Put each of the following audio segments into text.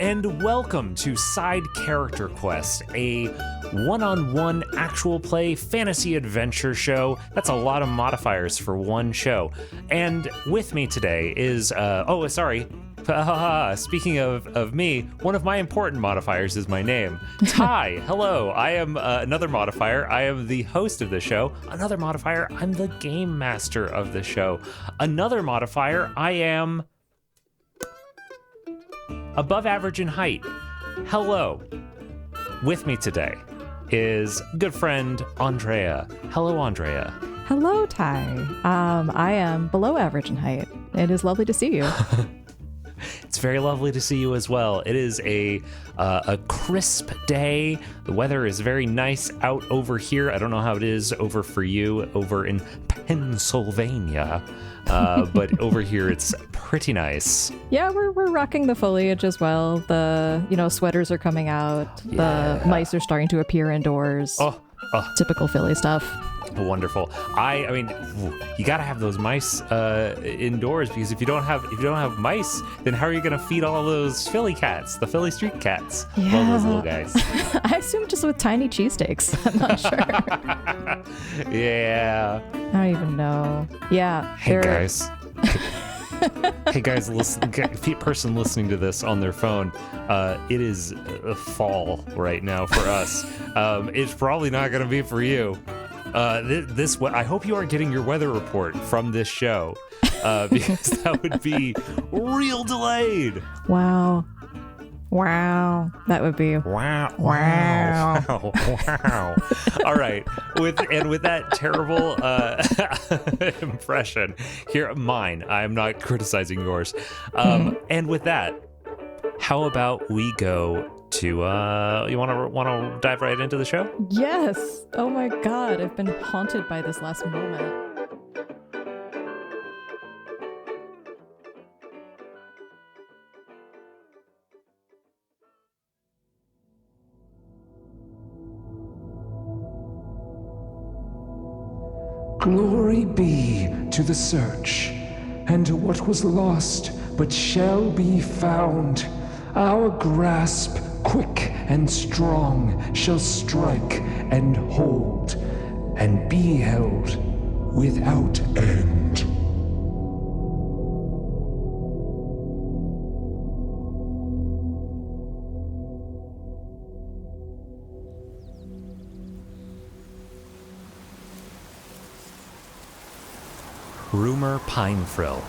and welcome to Side Character Quest, a one-on-one actual play fantasy adventure show. That's a lot of modifiers for one show. And with me today is, speaking of me, one of my important modifiers is my name. Ty, hello, I am another modifier. I am the host of the show. Another modifier, I'm the game master of the show. Another modifier, I am above average in height. Hello. With me today is good friend Andrea. Hello, Andrea. Hello, Ty. I am below average in height. It is lovely to see you. It's very lovely to see you as well. It is a crisp day. The weather is very nice out over here. I don't know how it is over for you over in Pennsylvania, but over here it's pretty nice. Yeah, we're rocking the foliage as well. The sweaters are coming out. Yeah. The mice are starting to appear indoors. Oh. Typical Philly stuff. Wonderful. I mean, you gotta have those mice indoors, because if you don't have mice, then how are you gonna feed all those Philly cats, the Philly street cats? Yeah. All those little guys. I assume just with tiny cheesesteaks. I'm not sure. Yeah. I don't even know. Yeah. Hey guys. Hey guys, listen, person listening to this on their phone, it is a fall right now for us. It's probably not going to be for you. I hope you are getting your weather report from this show, because that would be real delayed. Wow. That would be wow. All right, with that terrible impression here, mine. I'm not criticizing yours. And with that, how about we go to you want to dive right into the show? Yes. Oh my God, I've been haunted by this last moment. Glory be to the search, and to what was lost but shall be found. Our grasp, quick and strong, shall strike and hold, and be held without end. Rumor Pine Frill.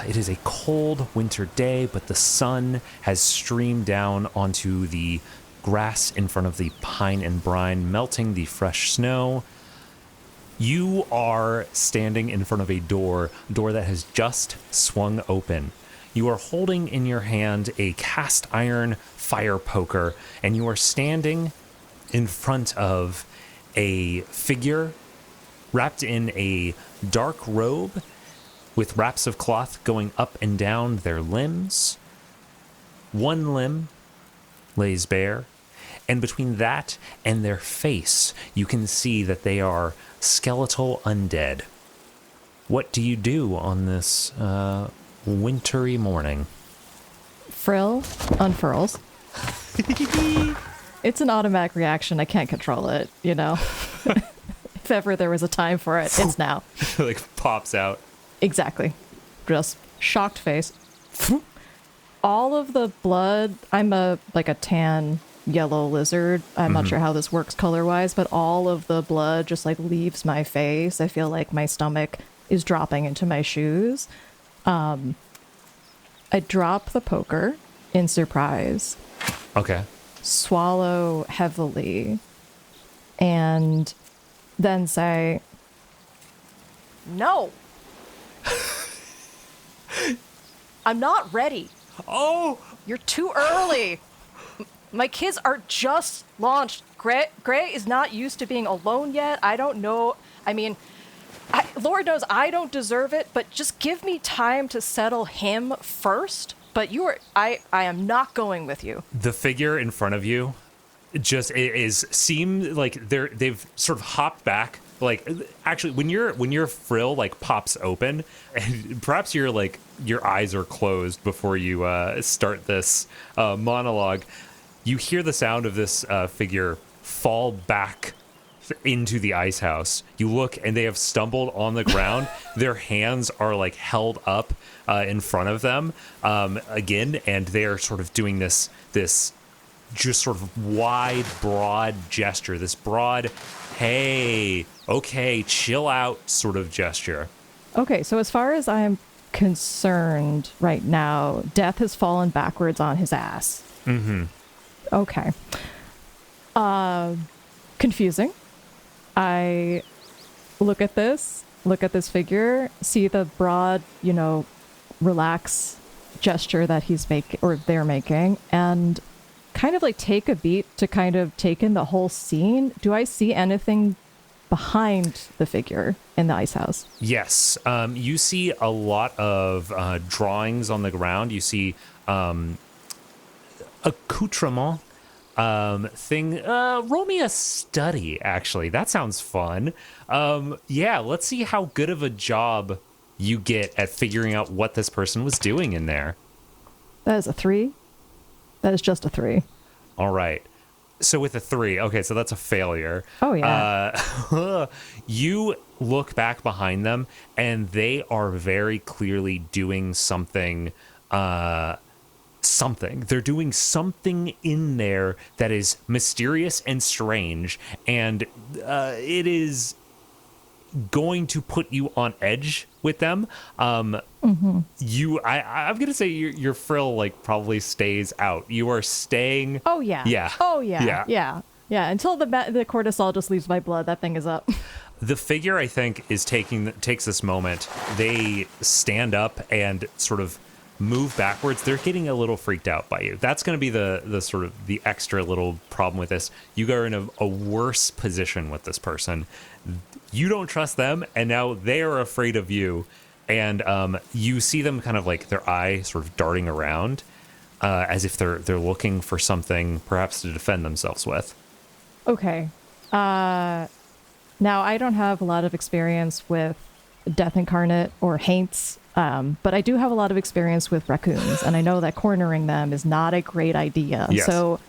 It is a cold winter day, but the sun has streamed down onto the grass in front of the pine and brine, melting the fresh snow. You are standing in front of a door that has just swung open. You are holding in your hand a cast iron fire poker, and you are standing in front of a figure wrapped in a dark robe with wraps of cloth going up and down their limbs. One limb lays bare, and between that and their face, you can see that they are skeletal undead. What do you do on this wintry morning? Frill unfurls. It's an automatic reaction. I can't control it, If ever there was a time for it, it's now. Like pops out. Exactly. Just shocked face. All of the blood, I'm a tan yellow lizard. I'm not sure how this works color-wise, but all of the blood just leaves my face. I feel like my stomach is dropping into my shoes. I drop the poker in surprise. Okay. Swallow heavily. And then say, "No. I'm not ready. Oh! You're too early. My kids are just launched. Gray is not used to being alone yet. I don't know. I mean, Lord knows I don't deserve it, but just give me time to settle him first. But I am not going with you." The figure in front of you just seem like they've sort of hopped back like actually when your frill like pops open, and perhaps your eyes are closed before you start this monologue, you hear the sound of this figure fall back into the ice house. You look and they have stumbled on the ground. Their hands are like held up in front of them again, and they are sort of doing this just sort of wide, broad gesture, this broad, hey, okay, chill out sort of gesture. Okay, so as far as I'm concerned right now, Death has fallen backwards on his ass. Mm-hmm. Okay. Confusing. I look at this figure, see the broad, relax gesture that he's making, or they're making, and kind of like take a beat to kind of take in the whole scene. Do I see anything behind the figure in the ice house? Yes. You see a lot of drawings on the ground. You see accoutrement thing. Roll me a study, actually. That sounds fun. Yeah, let's see how good of a job you get at figuring out what this person was doing in there. That is a 3. That is just a 3. All right. So with a 3, okay, so that's a failure. Oh, yeah. You look back behind them, and they are very clearly doing something. They're doing something in there that is mysterious and strange, and it is going to put you on edge with them. I'm gonna say your frill like probably stays out. You are staying. Oh yeah. Yeah. Oh yeah. Yeah. Until the cortisol just leaves my blood, that thing is up. The figure, I think, takes this moment. They stand up and sort of move backwards. They're getting a little freaked out by you. That's going to be the sort of the extra little problem with this. You are in a worse position with this person. You don't trust them, and now they are afraid of you. And you see them kind of like their eye sort of darting around as if they're looking for something perhaps to defend themselves with. Okay. Now, I don't have a lot of experience with Death Incarnate or Haints, but I do have a lot of experience with raccoons, and I know that cornering them is not a great idea. Yes. So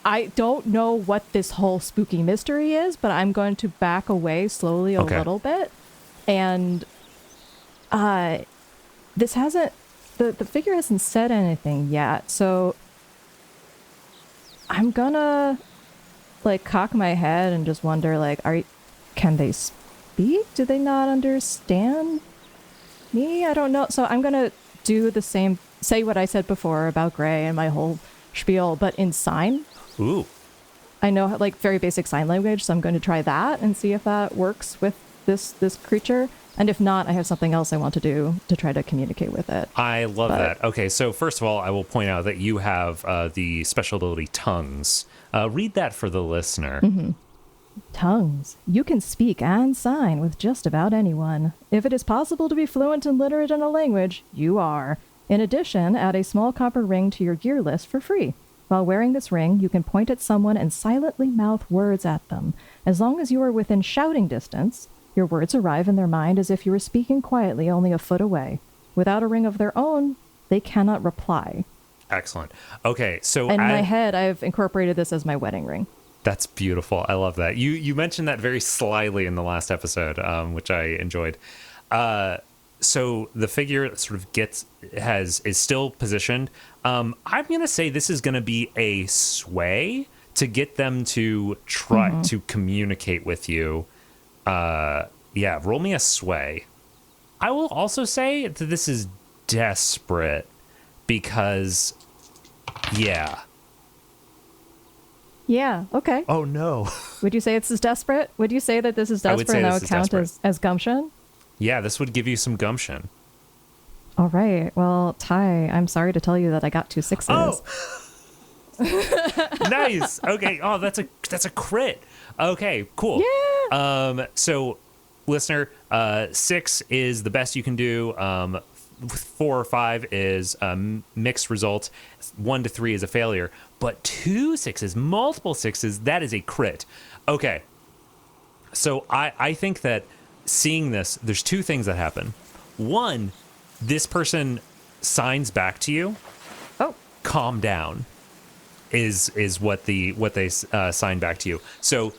I don't know what this whole spooky mystery is, but I'm going to back away slowly a little bit. And this hasn't, the figure hasn't said anything yet, so I'm gonna like cock my head and just wonder, like, can they speak? Do they not understand me? I don't know. So I'm gonna do the same, say what I said before about Gray and my whole spiel, but in sign. Ooh. I know like very basic sign language, so I'm going to try that and see if that works with this creature. And if not, I have something else I want to do to try to communicate with it. I love that. Okay, so first of all, I will point out that you have the special ability Tongues. Read that for the listener. Mm-hmm. Tongues. You can speak and sign with just about anyone. If it is possible to be fluent and literate in a language, you are. In addition, add a small copper ring to your gear list for free. While wearing this ring, you can point at someone and silently mouth words at them. As long as you are within shouting distance, your words arrive in their mind as if you were speaking quietly only a foot away. Without a ring of their own, they cannot reply. Excellent. Okay, so in my head, I've incorporated this as my wedding ring. That's beautiful. I love that. You mentioned that very slyly in the last episode, which I enjoyed. So the figure sort of is still positioned. I'm going to say this is going to be a sway to get them to try to communicate with you. Roll me a sway. I will also say that this is desperate because, Yeah, okay. Oh, no. Would you say it's desperate? Would you say that this is I would desperate say and that this would is count desperate. as gumption? Yeah, this would give you some gumption. All right. Well, Ty, I'm sorry to tell you that I got 2 6s. Oh, nice. Okay. Oh, that's a crit. Okay, cool. Yeah. So, listener, 6 is the best you can do. 4 or 5 is mixed results. 1 to 3 is a failure. But 2 6s, multiple 6s, that is a crit. Okay. So I think that seeing this, there's two things that happen. One, this person signs back to you. Oh, Calm down is what they sign back to you. So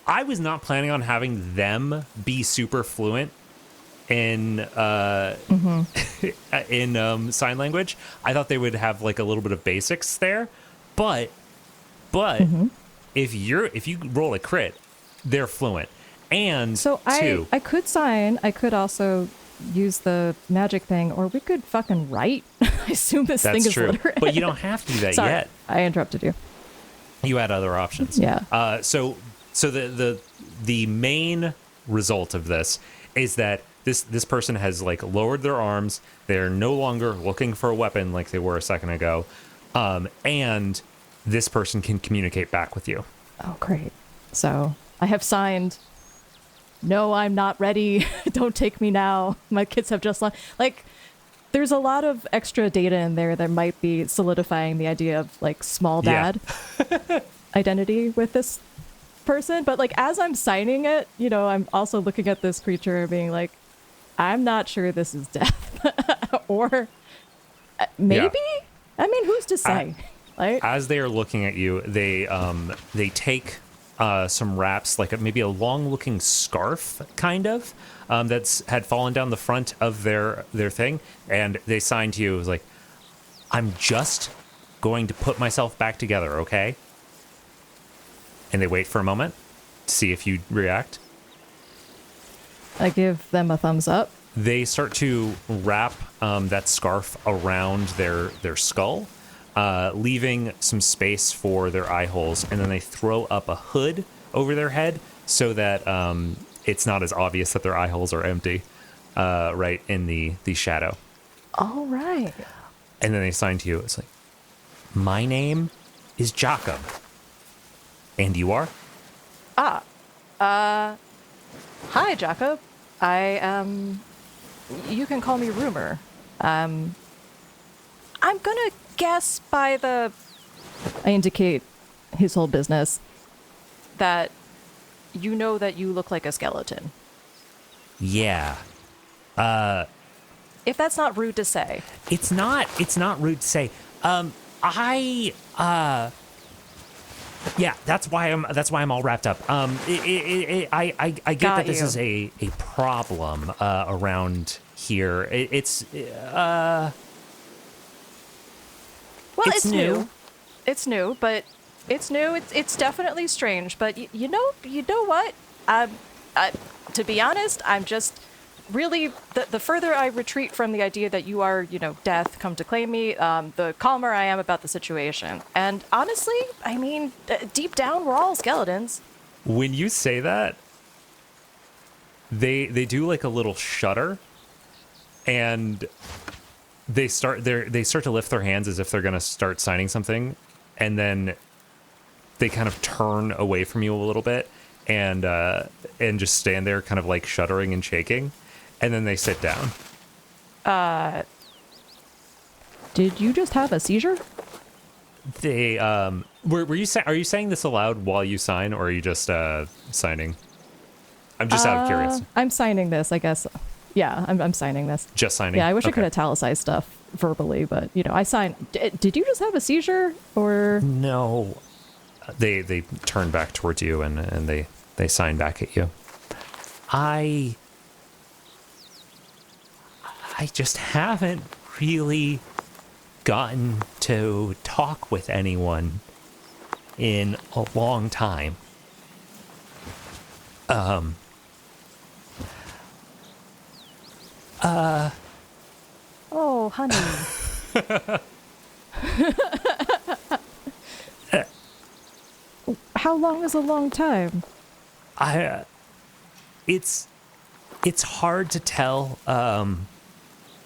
I was not planning on having them be super fluent in in sign language. I thought they would have like a little bit of basics there, but if you roll a crit, they're fluent. And so two, I could sign. I could also use the magic thing, or we could fucking write. I assume this thing that's is true, literate. but you don't have to do that Sorry, yet. I interrupted you. You had other options. Yeah. So the main result of this is that this person has like lowered their arms. They're no longer looking for a weapon like they were a second ago, and this person can communicate back with you. Oh, great. So I have signed. No, I'm not ready. Don't take me now. My kids have just like. There's a lot of extra data in there that might be solidifying the idea of like small dad identity with this person. But like as I'm signing it, you know, I'm also looking at this creature and being like, I'm not sure this is death or maybe. Yeah. I mean, who's to say? Like, as they are looking at you, they take some wraps, like maybe a long-looking scarf, kind of, that's had fallen down the front of their thing, and they sign to you. It was like, I'm just going to put myself back together, okay? And they wait for a moment to see if you react. I give them a thumbs up. They start to wrap that scarf around their skull, leaving some space for their eye holes, and then they throw up a hood over their head so that it's not as obvious that their eye holes are empty, right in the shadow. All right. And then they sign to you. It's like, my name is Jacob. And you are? Hi, Jacob. I am... You can call me Rumor. I'm gonna guess by the... I indicate his whole business that you know that you look like a skeleton. Yeah. If that's not rude to say. It's not rude to say. Yeah, that's why I'm all wrapped up. I get that this is a problem around here. It's new. It's new, but it's new. It's definitely strange. But you know what? To be honest, I'm just really the further I retreat from the idea that you are, death come to claim me, the calmer I am about the situation. And honestly, I mean, deep down, we're all skeletons. When you say that, they do like a little shudder, and they start to lift their hands as if they're gonna start signing something, and then they kind of turn away from you a little bit and just stand there, kind of like shuddering and shaking. And then they sit down. Did you just have a seizure? They were you are you saying this aloud while you sign, or are you just signing? I'm just out of curious. I'm signing this, I guess. Yeah, I'm signing this. Just signing. Yeah, I wish I Okay. could italicize stuff verbally, but I signed. Did you just have a seizure, or No. They turn back towards you and they sign back at you. I just haven't really gotten to talk with anyone in a long time. Oh, honey. How long is a long time? It's hard to tell.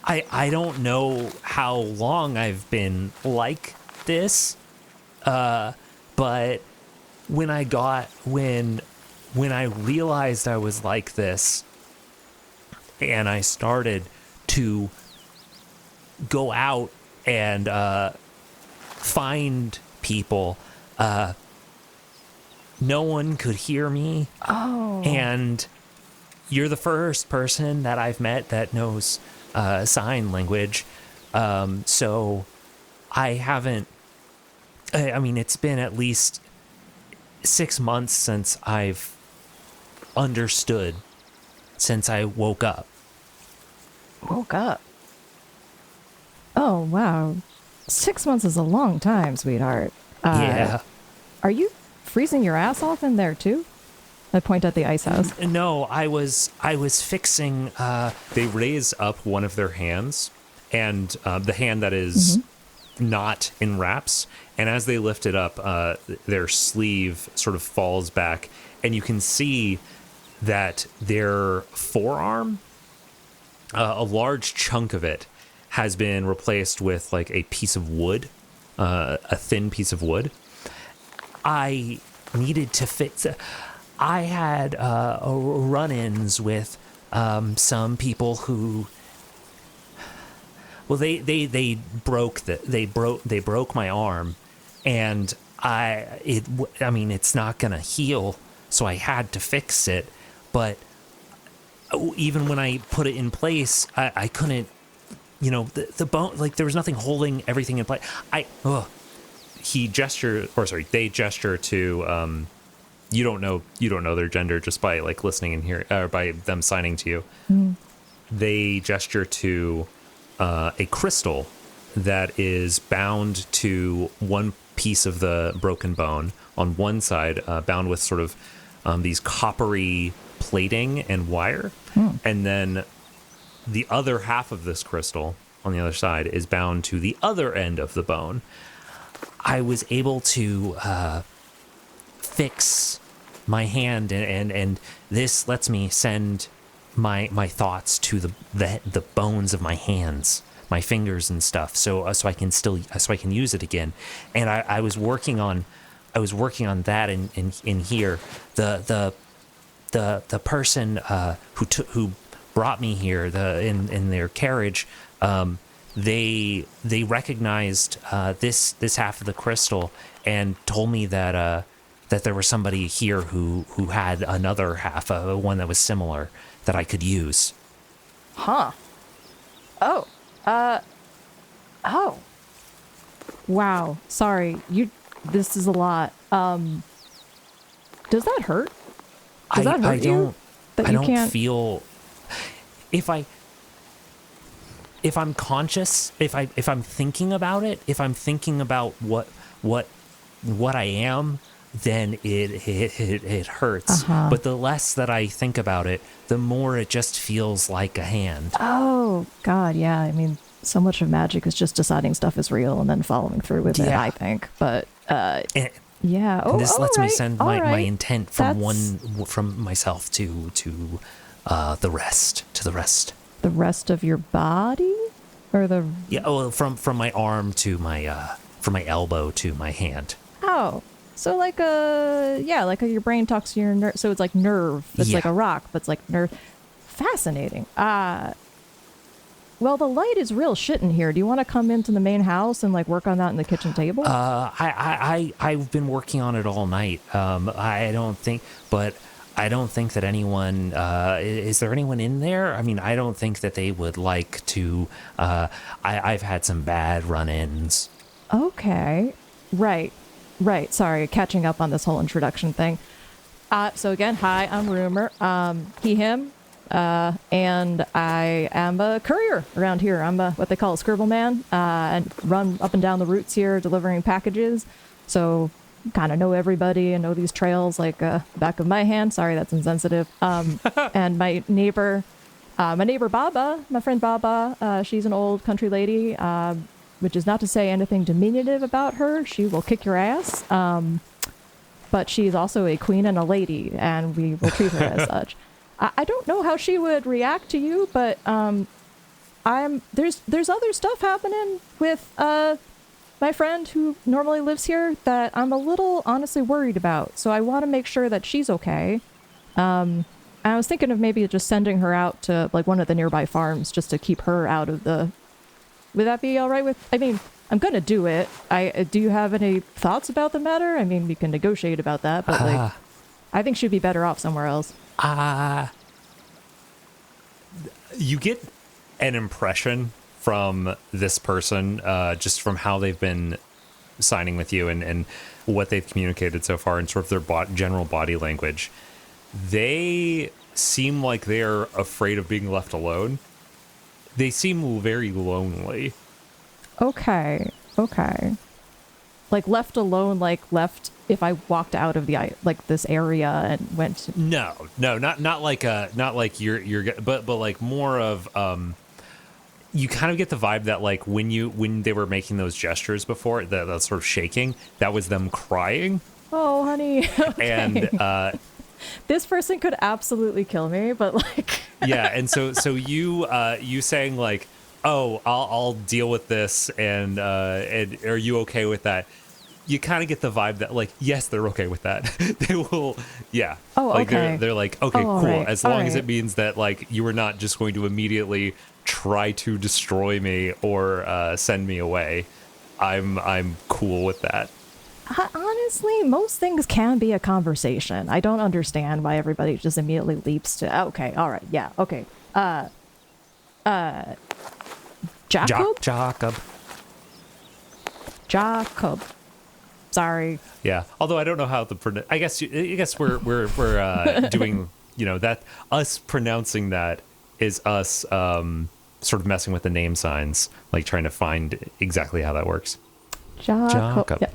I don't know how long I've been like this, but when I realized I was like this, and I started to go out and find people, no one could hear me. Oh. And you're the first person that I've met that knows sign language. So I haven't, I mean, it's been at least 6 months since I've understood, since I woke up. Woke up. Oh, wow. 6 months is a long time, sweetheart. Yeah. Are you freezing your ass off in there, too? I point at the ice house. No, I was fixing, they raise up one of their hands, and the hand that is not in wraps, and as they lift it up, their sleeve sort of falls back, and you can see that their forearm, a large chunk of it, has been replaced with like a piece of wood, a thin piece of wood. I needed to fix. I had run-ins with some people who, well, they broke my arm, and I mean, it's not gonna heal, so I had to fix it. But even when I put it in place, I couldn't, you know, the bone, like there was nothing holding everything in place. They gesture to, you don't know their gender just by like listening and hearing, or by them signing to you. They gesture to a crystal that is bound to one piece of the broken bone on one side, bound with sort of these coppery plating and wire, and then the other half of this crystal on the other side is bound to the other end of the bone. I was able to fix my hand, and this lets me send my thoughts to the bones of my hands, my fingers and stuff, so I can use it again. And I was working on that in here. The person who brought me here, in their carriage, they recognized this half of the crystal and told me that there was somebody here who had another half, one that was similar, that I could use. Huh. Oh. Oh. Wow. Sorry. This is a lot. Does that hurt? Does that hurt you? That you can't feel. If I'm conscious, if I'm thinking about it, if I'm thinking about what I am, then it hurts. But the less that I think about it, the more it just feels like a hand. Oh God, yeah. I mean, so much of magic is just deciding stuff is real and then following through with it, I think. But yeah. And this lets me send my intent from myself to the rest. The rest of your body, or the from my arm to from my elbow to my hand. Oh, so like your brain talks to your nerve. So it's like nerve. It's like a rock, but it's like nerve. Fascinating. Well, the light is real shit in here. Do you want to come into the main house and like work on that in the kitchen table? I've been working on it all night. I don't think that anyone, is there anyone in there? I mean, I don't think that they would like to, I've had some bad run-ins. Okay. Right. Sorry, catching up on this whole introduction thing. So again, hi, I'm Rumor. He, him, and I am a courier around here. I'm what they call a scribble man, and run up and down the routes here delivering packages. So kind of know everybody and know these trails like back of my hand. Sorry, that's insensitive. And my neighbor Baba, my friend Baba, she's an old country lady, which is not to say anything diminutive about her. She will kick your ass. But she's also a queen and a lady, and we will treat her as such. I don't know how she would react to you, but there's other stuff happening with my friend who normally lives here that I'm a little honestly worried about. So I want to make sure that she's okay. And I was thinking of maybe just sending her out to like one of the nearby farms just to keep her out of the. Would that be all right with? I mean, I'm gonna do it. Do you have any thoughts about the matter? I mean, we can negotiate about that, but like, I think she'd be better off somewhere else. You get an impression from this person, just from how they've been signing with you and what they've communicated so far and sort of their general body language. They seem like they're afraid of being left alone. They seem very lonely. Okay. Like left alone, like left if I walked out of like this area and went to... No, not like you're but like more of you kind of get the vibe that like when they were making those gestures before, that sort of shaking, that was them crying. Oh, honey. Okay. And this person could absolutely kill me, but like yeah, and so you saying like, oh, I'll deal with this, and are you okay with that? You kind of get the vibe that like, yes, they're okay with that. They will, yeah. Oh, like okay. They're like, okay, Oh, cool. right. As long All as right. it means that like you are not just going to immediately try to destroy me or send me away, I'm cool with that. Honestly, most things can be a conversation. I don't understand why everybody just immediately leaps to, okay, all right, yeah, okay. Jacob? Jacob. Sorry. Yeah. Although I don't know how the I guess we're doing, you know, that us pronouncing that is us sort of messing with the name signs, like trying to find exactly how that works. Jacob. Yeah.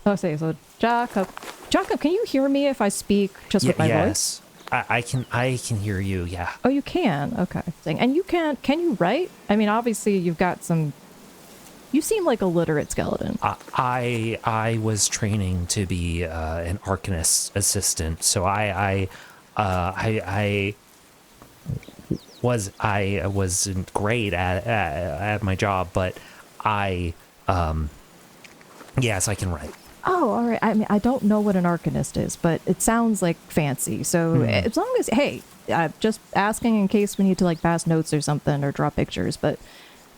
Oh, so Jacob. Jacob, can you hear me if I speak just with my voice? I can hear you. Yeah. Oh, you can. Okay. And you can you write? I mean, obviously you've got some. You seem like a literate skeleton. I was training to be an Arcanist assistant, so I wasn't great at my job, but yes, I can write. Oh, all right. I mean, I don't know what an Arcanist is, but it sounds like fancy. So as long as, hey, just asking in case we need to like pass notes or something or draw pictures. But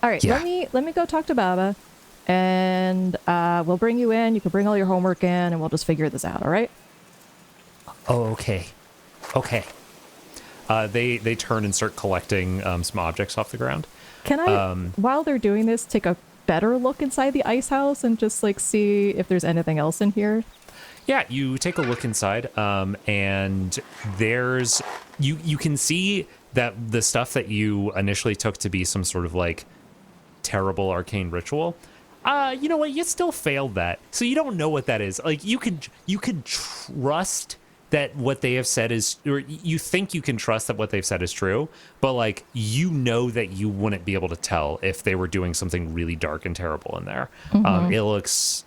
all right, Yeah. let me go talk to Baba, and we'll bring you in. You can bring all your homework in, and we'll just figure this out. All right? Oh, okay. They turn and start collecting some objects off the ground. Can I, while they're doing this, take a better look inside the ice house and just like see if there's anything else in here? Yeah, you take a look inside, and there's you can see that the stuff that you initially took to be some sort of like terrible arcane ritual, you know what? You still failed that, so you don't know what that is. Like you could trust that what they have said is, or you think you can trust that what they've said is true, but like you know that you wouldn't be able to tell if they were doing something really dark and terrible in there. It looks,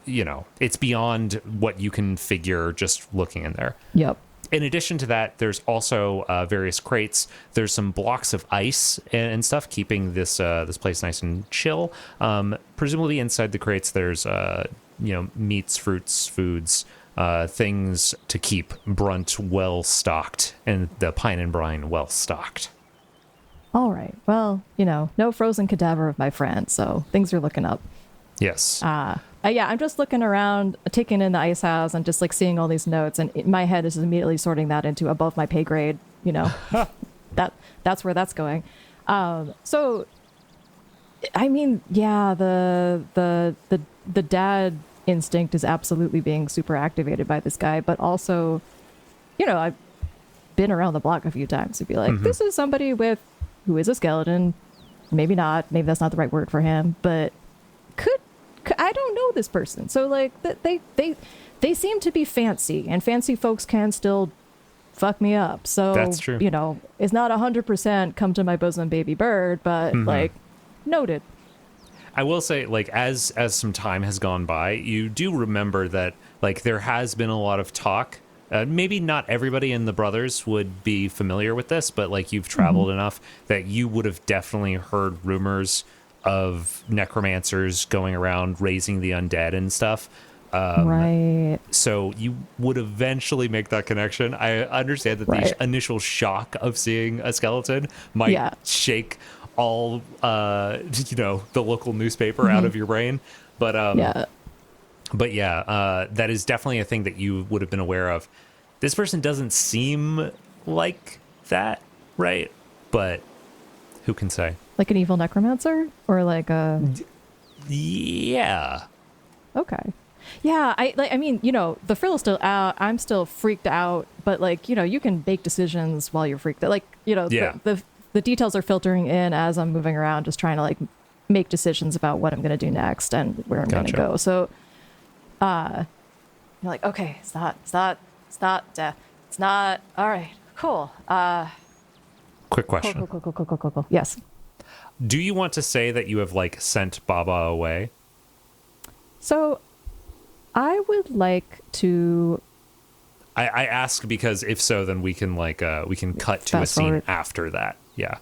you know, it's beyond what you can figure just looking in there. Yep. In addition to that, there's also various crates. There's some blocks of ice and stuff, keeping this place nice and chill. Presumably inside the crates, there's meats, fruits, foods, things to keep Brunt well stocked and the Pine and Brine well stocked. All right. Well, no frozen cadaver of my friend, so things are looking up. Yes. Yeah, I'm just looking around, taking in the ice house, and just like seeing all these notes, and my head is immediately sorting that into above my pay grade. That's where that's going. So, I mean, yeah, the dad instinct is absolutely being super activated by this guy, but also, I've been around the block a few times to be like, this is somebody who is a skeleton. Maybe not. Maybe that's not the right word for him, but could I don't know this person. So like they seem to be fancy, and fancy folks can still fuck me up. So that's true. It's not 100% come to my bosom baby bird, but like noted. I will say, like, as some time has gone by, you do remember that, like, there has been a lot of talk. Maybe not everybody in the Brothers would be familiar with this, but, like, you've traveled enough that you would have definitely heard rumors of necromancers going around raising the undead and stuff. Right. So you would eventually make that connection. I understand that the initial shock of seeing a skeleton might shake all the local newspaper out of your brain. But Yeah. but yeah, that is definitely a thing that you would have been aware of. This person doesn't seem like that, right? But who can say? Like an evil necromancer or like a Yeah. okay. Yeah, I mean, the frill is still out. I'm still freaked out, but like, you can make decisions while you're freaked out. Like, Yeah. the details are filtering in as I'm moving around, just trying to like make decisions about what I'm going to do next and where I'm going to go. So, you're like, okay, it's not death. It's not. All right, cool. Quick question. Cool. Yes. Do you want to say that you have like sent Baba away? So I would like to. I ask because if so, then we can we can cut to a Fast scene forward. after that. Yeah.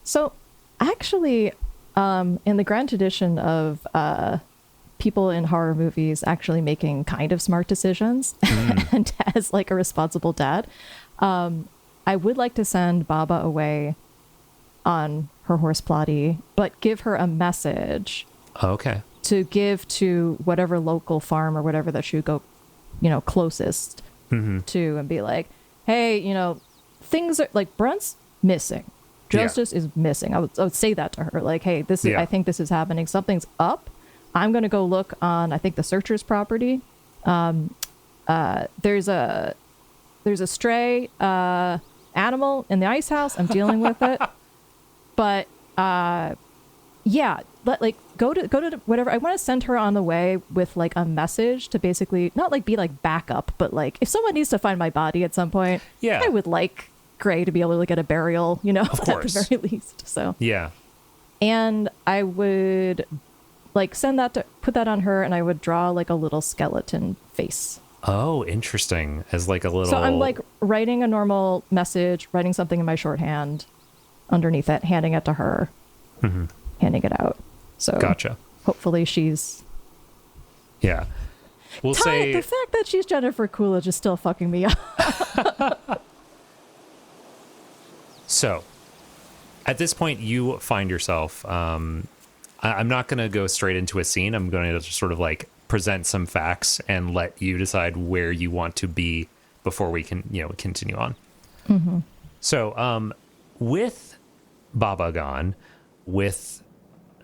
So actually, in the grand tradition of people in horror movies actually making kind of smart decisions and as like a responsible dad, I would like to send Baba away on her horse Plotty, but give her a message Okay. to give to whatever local farm or whatever that she would go, closest to, and be like, hey, things are like Brunt's missing. Justice is missing. I would say that to her. Like, hey, this is, I think this is happening. Something's up. I'm going to go look on, I think, the searcher's property. There's a stray animal in the ice house. I'm dealing with it. But yeah, go to whatever. I want to send her on the way with like a message to basically not like be like backup, but like if someone needs to find my body at some point, I would like Gray to be able to get a burial, of course, at the very least. So yeah, and I would like put that on her, and I would draw like a little skeleton face. Oh, interesting. As like a little. So I'm like writing a normal message, writing something in my shorthand underneath it, handing it to her, handing it out. So gotcha. Hopefully she's. Yeah. We'll say the fact that she's Jennifer Coolidge is still fucking me up. So, at this point, you find yourself. I'm not going to go straight into a scene. I'm going to just sort of like present some facts and let you decide where you want to be before we can, continue on. So, with Baba gone, with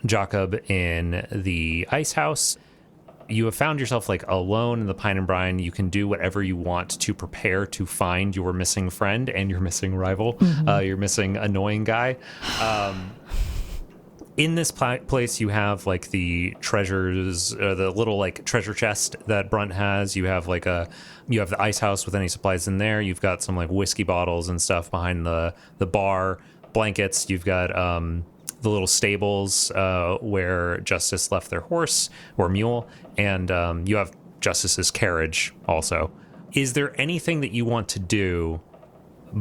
Jacob in the ice house, you have found yourself like alone in the Pine and Brine. You can do whatever you want to prepare to find your missing friend and your missing rival, your missing annoying guy. In this place, you have like the treasures, the little like treasure chest that Brunt has. You have you have the ice house with any supplies in there. You've got some like whiskey bottles and stuff behind the bar, blankets. You've got the little stables where Justice left their horse or mule, and you have Justice's carriage also. Is there anything that you want to do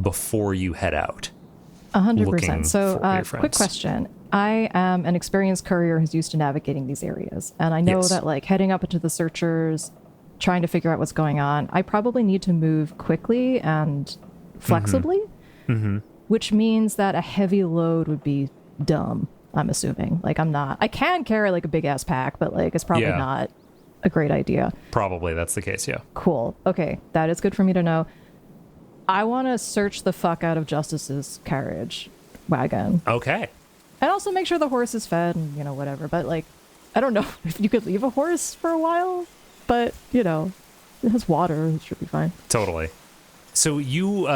before you head out? 100%. So, quick friends? question. I am an experienced courier who's used to navigating these areas, and I know that like heading up into the searchers, trying to figure out what's going on, I probably need to move quickly and flexibly, which means that a heavy load would be dumb, I'm assuming. Like I can carry like a big ass pack, but like it's probably not a great idea. Probably that's the case, yeah. Cool. Okay, that is good for me to know. I want to search the fuck out of Justice's carriage wagon. Okay. And also make sure the horse is fed and, whatever. But like, I don't know if you could leave a horse for a while, but it has water. It should be fine. Totally. So you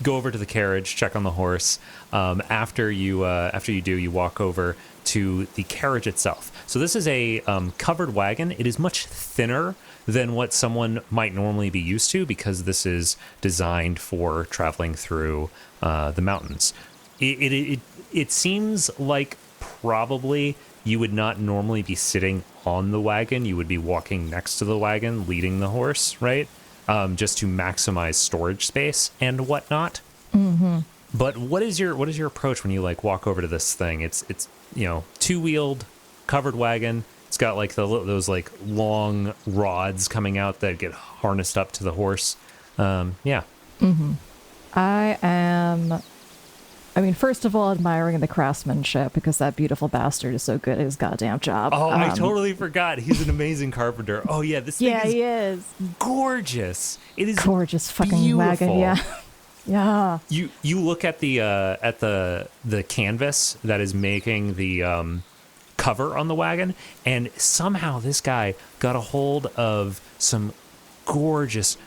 go over to the carriage, check on the horse. After you do, you walk over to the carriage itself. So this is a covered wagon. It is much thinner than what someone might normally be used to because this is designed for traveling through the mountains. It seems like probably you would not normally be sitting on the wagon. You would be walking next to the wagon, leading the horse, right? Just to maximize storage space and whatnot. But what is your approach when you like walk over to this thing? It's two-wheeled covered wagon. It's got like those like long rods coming out that get harnessed up to the horse. I I mean, first of all, admiring the craftsmanship because that beautiful bastard is so good at his goddamn job. Oh, I totally forgot. He's an amazing carpenter. Oh yeah, this thing he is gorgeous. It is gorgeous fucking beautiful. wagon. Yeah, yeah. You look at the canvas that is making the cover on the wagon, and somehow this guy got a hold of some gorgeous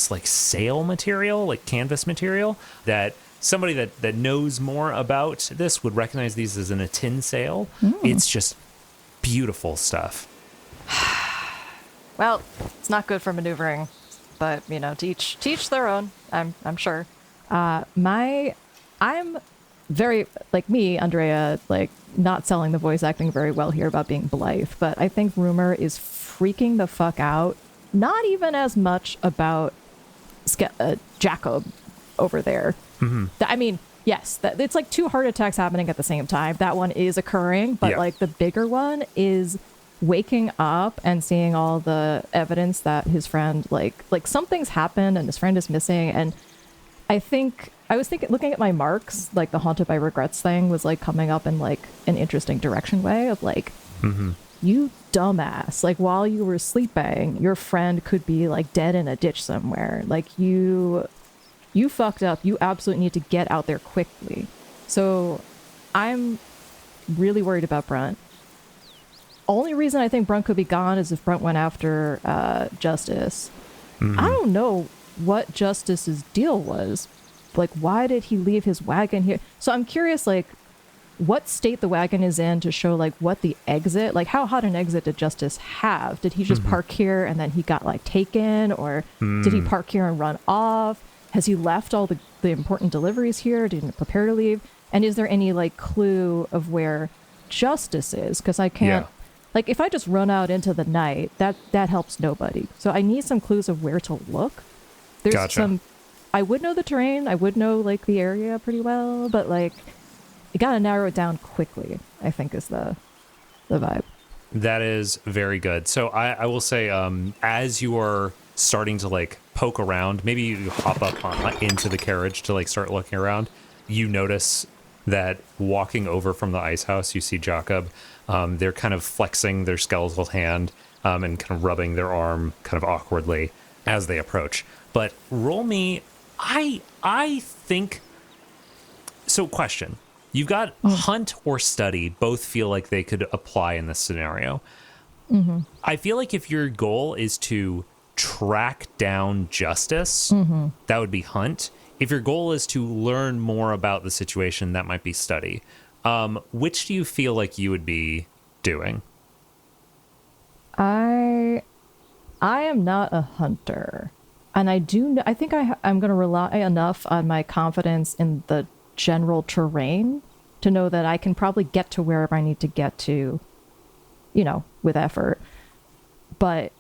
like sail material, like canvas material, that somebody that knows more about this would recognize these as in a tin sail. It's just beautiful stuff. Well, it's not good for maneuvering, but you know, to each their own. I'm sure. I'm very, like me, Andrea, like not selling the voice acting very well here about being Blythe, but I think Rumor is freaking the fuck out. Not even as much about Jacob over there. I mean, yes, it's like 2 heart attacks happening at the same time. That one is occurring, but like the bigger one is waking up and seeing all the evidence that his friend, like something's happened and his friend is missing. And I think I was looking at my marks, like the Haunted by Regrets thing was like coming up in like an interesting direction way of like, you dumbass, like while you were sleeping, your friend could be like dead in a ditch somewhere. Like you fucked up. You absolutely need to get out there quickly. So I'm really worried about Brunt. Only reason I think Brunt could be gone is if Brunt went after Justice. I don't know what Justice's deal was. Like, why did he leave his wagon here? So I'm curious, like, what state the wagon is in to show, like, what the exit, like, how hot an exit did Justice have? Did he just park here and then he got, like, taken? Or did he park here and run off? Has he left all the important deliveries here? Did he prepare to leave? And is there any, like, clue of where Justice is? Because I can't, like, if I just run out into the night, that helps nobody. So I need some clues of where to look. There's some, I would know the terrain. I would know, like, the area pretty well. But, like, you got to narrow it down quickly, I think is the vibe. That is very good. So I will say, as you are starting to like poke around, maybe you hop up into the carriage to like start looking around, you notice that walking over from the ice house, you see Jacob. They're kind of flexing their skeletal hand and kind of rubbing their arm kind of awkwardly as they approach. But roll me, I think, so question. You've got hunt or study, both feel like they could apply in this scenario. I feel like if your goal is to track down Justice, that would be hunt. If your goal is to learn more about the situation, that might be study. Which do you feel like you would be doing? I am not a hunter. And I think I'm going to rely enough on my confidence in the general terrain to know that I can probably get to wherever I need to get to, you know, with effort. But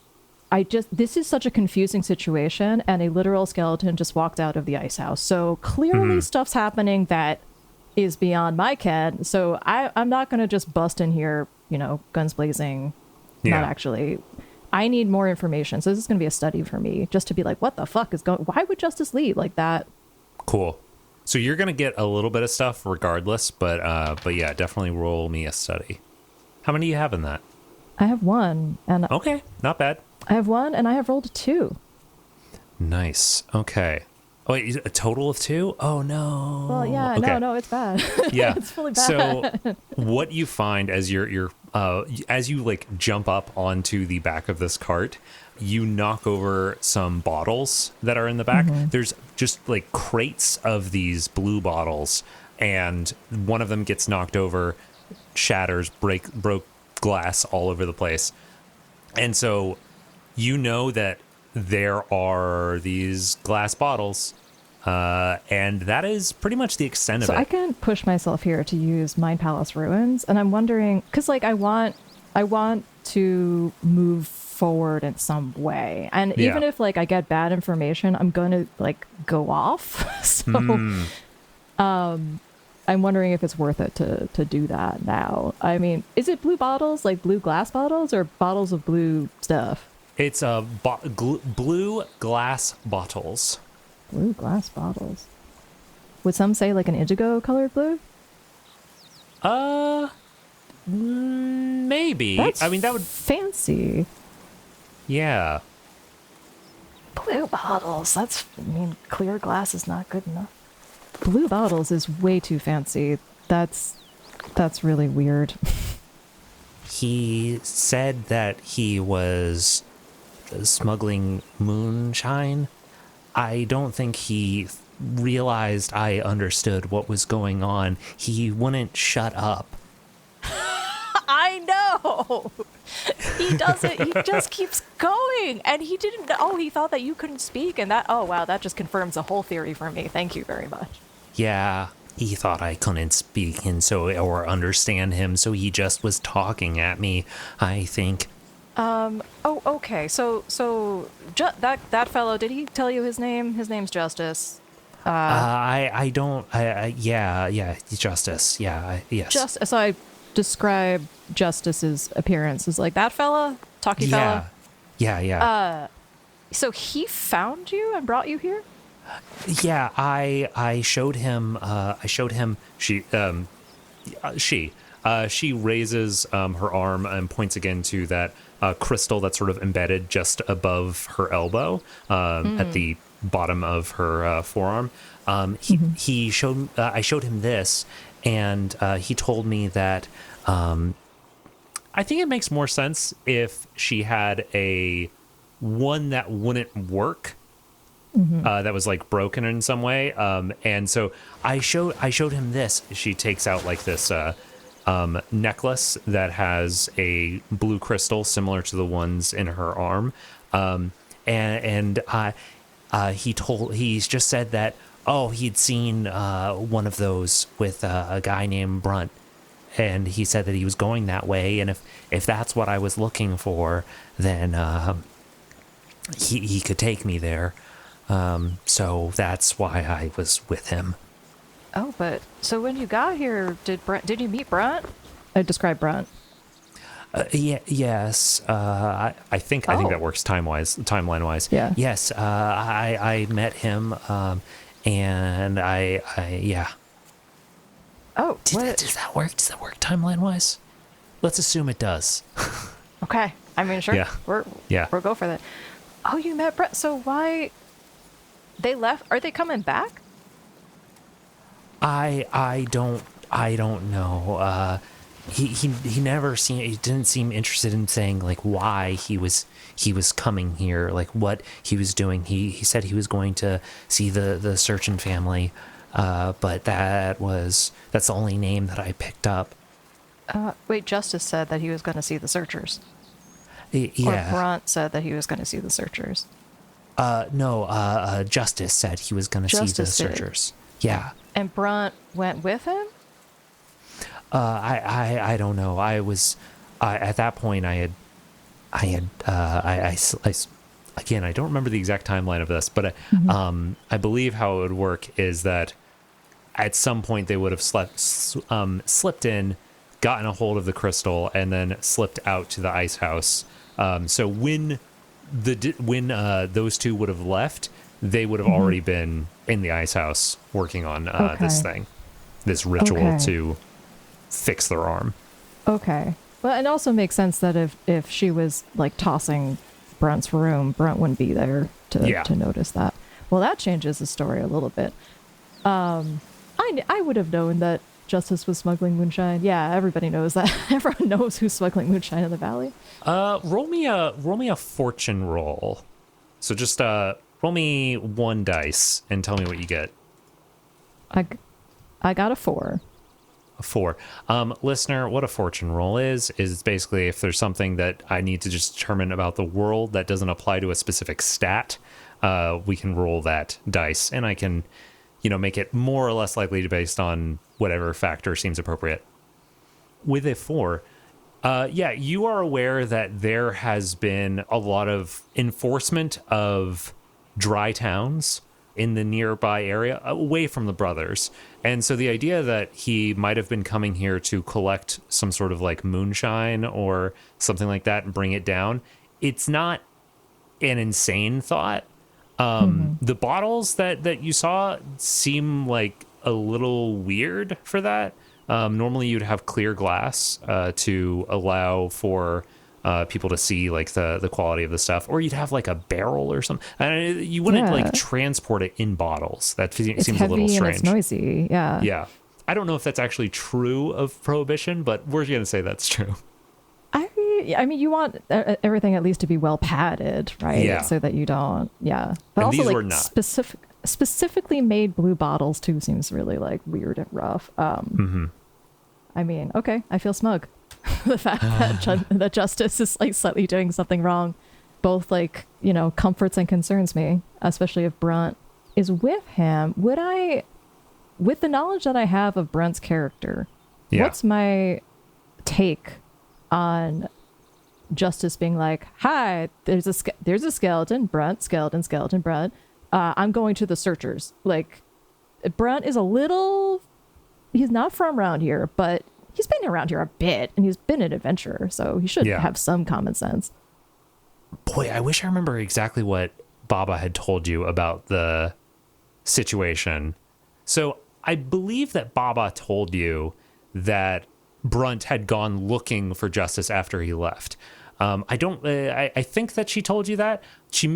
this is such a confusing situation, and a literal skeleton just walked out of the ice house. So clearly stuff's happening that is beyond my ken. So I'm not going to just bust in here, you know, guns blazing. Not actually. I need more information. So this is going to be a study for me, just to be like, what the fuck is going, why would Justice leave like that? Cool. So you're going to get a little bit of stuff regardless, but yeah, definitely roll me a study. How many do you have in that? I have 1. And okay, not bad. I have 1 and I have rolled a 2. Nice. Okay. Oh, wait, a total of 2? Oh, no. Well, yeah, okay. no, it's bad. Yeah. It's fully bad. So what you find as as you like jump up onto the back of this cart, you knock over some bottles that are in the back. There's just like crates of these blue bottles, and one of them gets knocked over, shatters, broke glass all over the place. And so you know that there are these glass bottles, and that is pretty much the extent of it. So I can push myself here to use Mind Palace Ruins, and I'm wondering, because like I want to move forward in some way, and even if like I get bad information, I'm going to like go off. So I'm wondering if it's worth it to do that now. I mean, is it blue bottles, like blue glass bottles, or bottles of blue stuff? It's blue glass bottles. Blue glass bottles. would some say like an indigo colored blue? Maybe. That's I mean, that would... fancy. Yeah. Blue bottles. Clear glass is not good enough. Blue bottles is way too fancy. That's really weird. He said that he was smuggling moonshine. I don't think he realized I understood what was going on. He wouldn't shut up. I know. He doesn't. He just keeps going. And he didn't. Oh, he thought that you couldn't speak. And that. Oh, wow. That just confirms the whole theory for me. Thank you very much. Yeah, he thought I couldn't speak or understand him, so he just was talking at me, I think. Oh, okay. So that fellow, did he tell you his name? His name's Justice. I don't. Yeah, Justice. Yeah, yes. So I describe Justice's appearance as like that fella, talky fella. Yeah. So he found you and brought you here? Yeah, I showed him. She raises her arm and points again to that crystal that's sort of embedded just above her elbow, at the bottom of her forearm. I showed him this, and he told me that I think it makes more sense if she had one that wouldn't work. That was like broken in some way, and so I showed him this. She takes out like this necklace that has a blue crystal similar to the ones in her arm, and he's just said that he'd seen one of those with a guy named Brunt, and he said that he was going that way, and if that's what I was looking for, then he could take me there. So that's why I was with him. Oh, but so when you got here, did you meet Brunt? I described Brunt. Yes. I think that works timeline wise. Yeah. Yes. I met him. And yeah. Oh, does that work? Does that work timeline wise? Let's assume it does. Okay. I mean, sure. Yeah. We'll go for that. Oh, you met Brunt. So why they left? Are they coming back? I don't know. He never he didn't seem interested in saying like why he was coming here, like what he was doing. He said he was going to see the Searchin family, but that's the only name that I picked up. Wait, Justice said that he was going to see the Searchers. Yeah. Or Brunt said that he was going to see the Searchers. No, Justice said he was going to see the Searchers. Yeah. And Brunt went with him? I don't know. At that point I again, I don't remember the exact timeline of this, but I believe how it would work is that at some point they would have slipped in, gotten a hold of the crystal, and then slipped out to the ice house. So when those two would have left, they would have already been in the ice house working on this ritual to fix their arm. Okay. Well, it also makes sense that if she was like tossing Brunt's room, Brunt wouldn't be there to notice that. Well, that changes the story a little bit. I would have known that Justice was smuggling moonshine. Yeah, everybody knows that. Everyone knows who's smuggling moonshine in the valley. Roll me a fortune roll. So just roll me 1 dice and tell me what you get. I got a 4. A 4. Listener, what a fortune roll is basically if there's something that I need to just determine about the world that doesn't apply to a specific stat, we can roll that dice, and I can, make it more or less likely based on whatever factor seems appropriate. With a 4, you are aware that there has been a lot of enforcement of dry towns in the nearby area away from the brothers. And so the idea that he might have been coming here to collect some sort of like moonshine or something like that and bring it down, it's not an insane thought. The bottles that you saw seem like a little weird for that. Normally you'd have clear glass to allow for people to see like the quality of the stuff, or you'd have like a barrel or something. And you wouldn't like transport it in bottles. That seems a little strange. And it's noisy. Yeah. Yeah. I don't know if that's actually true of Prohibition, but we're going to say that's true. I mean, you want everything at least to be well padded, right? Yeah. So that you don't, yeah. But And also, these like, were not. specifically made blue bottles, too, seems really, like, weird and rough. I mean, okay, I feel smug. The fact that Justice is, like, slightly doing something wrong, both, like, you know, comforts and concerns me, especially if Brunt is with him. With the knowledge that I have of Brunt's character, what's my take on Justice being like, hi, there's a skeleton, Brunt, skeleton, Brunt. I'm going to the searchers. Like, Brunt is he's not from around here, but he's been around here a bit, and he's been an adventurer, so he should have some common sense. Boy, I wish I remember exactly what Baba had told you about the situation. So I believe that Baba told you that Brunt had gone looking for Justice after he left. I think that she told you that. She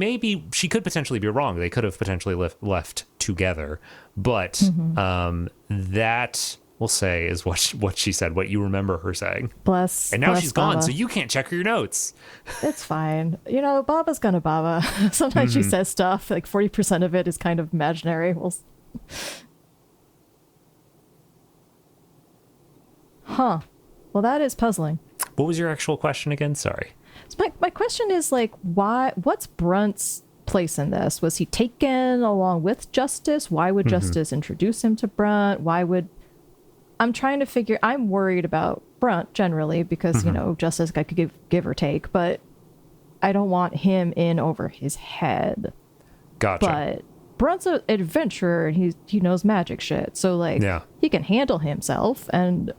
could potentially be wrong. They could have potentially left together, but that, we'll say, is what she said, what you remember her saying. And now she's gone, Baba. so you can't check your notes. It's fine. You know, Baba's gonna Baba. Sometimes she says stuff, like 40% of it is kind of imaginary. Well, that is puzzling. What was your actual question again? Sorry. So my question is, like, what's Brunt's place in this? Was he taken along with Justice? Why would Justice introduce him to Brunt? I'm trying to figure, I'm worried about Brunt generally because, you know, Justice I could give or take, but I don't want him in over his head. Gotcha. But Brunt's an adventurer and he knows magic shit. So, like, he can handle himself, and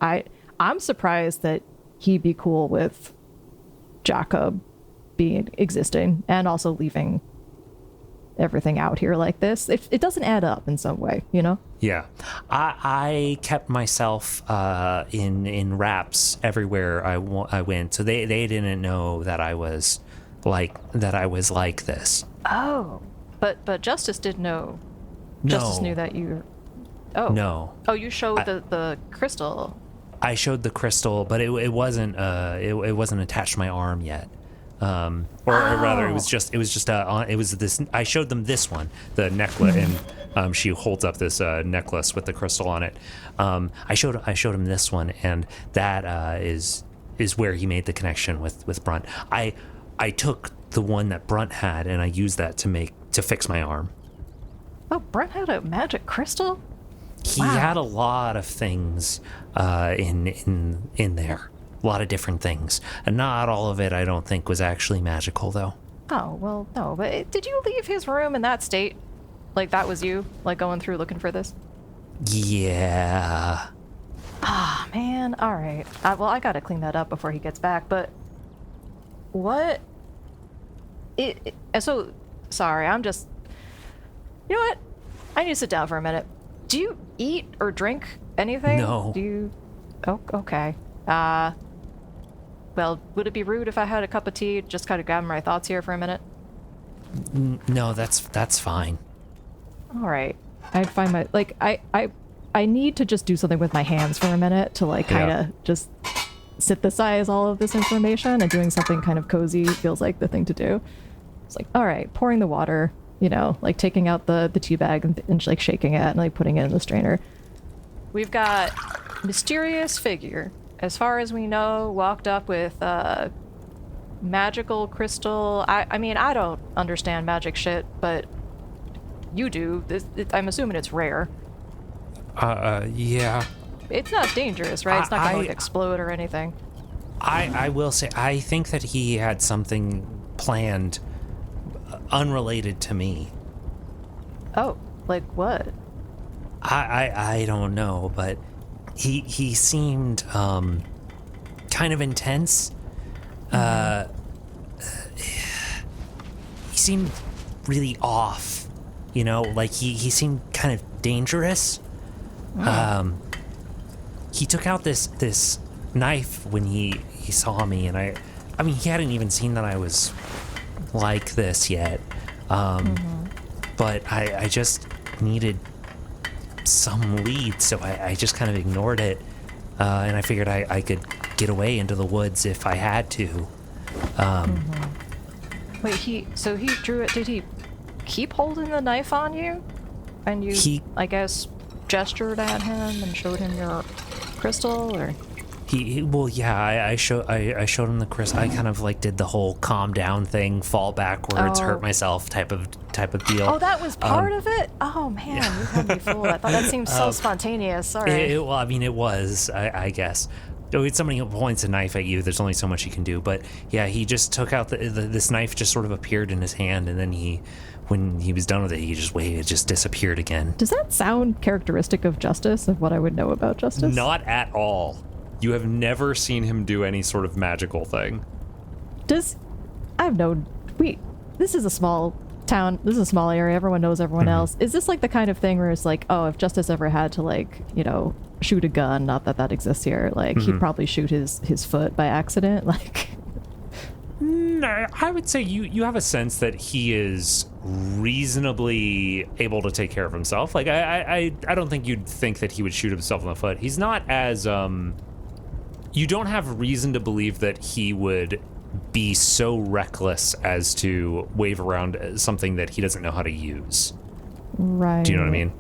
I'm surprised that he'd be cool with Jacob existing and also leaving everything out here like this. It doesn't add up in some way, you know? Yeah. I kept myself in wraps everywhere I went, so they didn't know that I was like this. Oh, but Justice did know. No. Justice knew that you. Oh no. Oh, you showed the crystal. I showed the crystal, but it wasn't attached to my arm yet. Or rather, it was this. I showed them this one, the necklace, and she holds up this necklace with the crystal on it. I showed him this one, and that is where he made the connection with Brunt. I took the one that Brunt had, and I used that to fix my arm. Oh, Brunt had a magic crystal? He had a lot of things in there. A lot of different things. And not all of it, I don't think, was actually magical, though. Oh, well, no. But did you leave his room in that state? Like, that was you? Like, going through looking for this? Yeah. Ah, man. All right. Well, I gotta clean that up before he gets back, but... What? So, sorry, I'm just... You know what? I need to sit down for a minute. Do you eat or drink anything? No. Do you... Oh, okay. Well, would it be rude if I had a cup of tea, just kind of gather my thoughts here for a minute? No, that's fine. All right. I'd find my... Like, I need to just do something with my hands for a minute to, like, kind of just synthesize all of this information, and doing something kind of cozy feels like the thing to do. It's like, all right, pouring the water, you know, like taking out the tea bag and like shaking it and like putting it in the strainer. We've got mysterious figure, as far as we know, walked up with magical crystal. I mean, I don't understand magic shit, but you do. I'm assuming it's rare. Yeah. It's not dangerous, right? It's not gonna like explode or anything. I will say, I think that he had something planned unrelated to me. Oh, like what? I don't know, but he seemed kind of intense. He seemed really off, you know, like he seemed kind of dangerous. He took out this knife when he saw me, and I mean, he hadn't even seen that I was like this yet. But I just needed some lead, so I just kind of ignored it, and I figured I could get away into the woods if I had to. Wait, he drew it. Did he keep holding the knife on you? And you, I guess, gestured at him and showed him your crystal, or? Well, yeah, I showed him the crystal. I kind of like did the whole calm down thing, fall backwards, hurt myself type of deal. Oh, that was part of it? Oh man, you had me fooled. I thought that seemed so spontaneous. Sorry. Well, I mean, it was, I guess. It's somebody who points a knife at you. There's only so much you can do. But yeah, he just took out this knife. Just sort of appeared in his hand, and then when he was done with it, he just waved. It just disappeared again. Does that sound characteristic of Justice? Of what I would know about Justice? Not at all. You have never seen him do any sort of magical thing. This is a small town. This is a small area. Everyone knows everyone else. Is this like the kind of thing where it's like, oh, if Justice ever had to, like, shoot a gun, not that exists here, like, he'd probably shoot his foot by accident, like... No, I would say you have a sense that he is reasonably able to take care of himself. Like, I don't think you'd think that he would shoot himself in the foot. He's not as, you don't have reason to believe that he would be so reckless as to wave around something that he doesn't know how to use. Right. Do you know what I mean?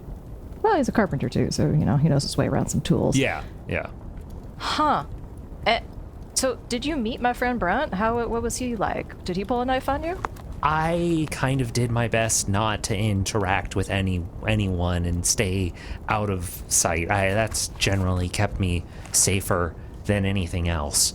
Well, he's a carpenter too, so, he knows his way around some tools. Yeah. Huh. So, did you meet my friend Brunt? What was he like? Did he pull a knife on you? I kind of did my best not to interact with anyone and stay out of sight. That's generally kept me safer than anything else.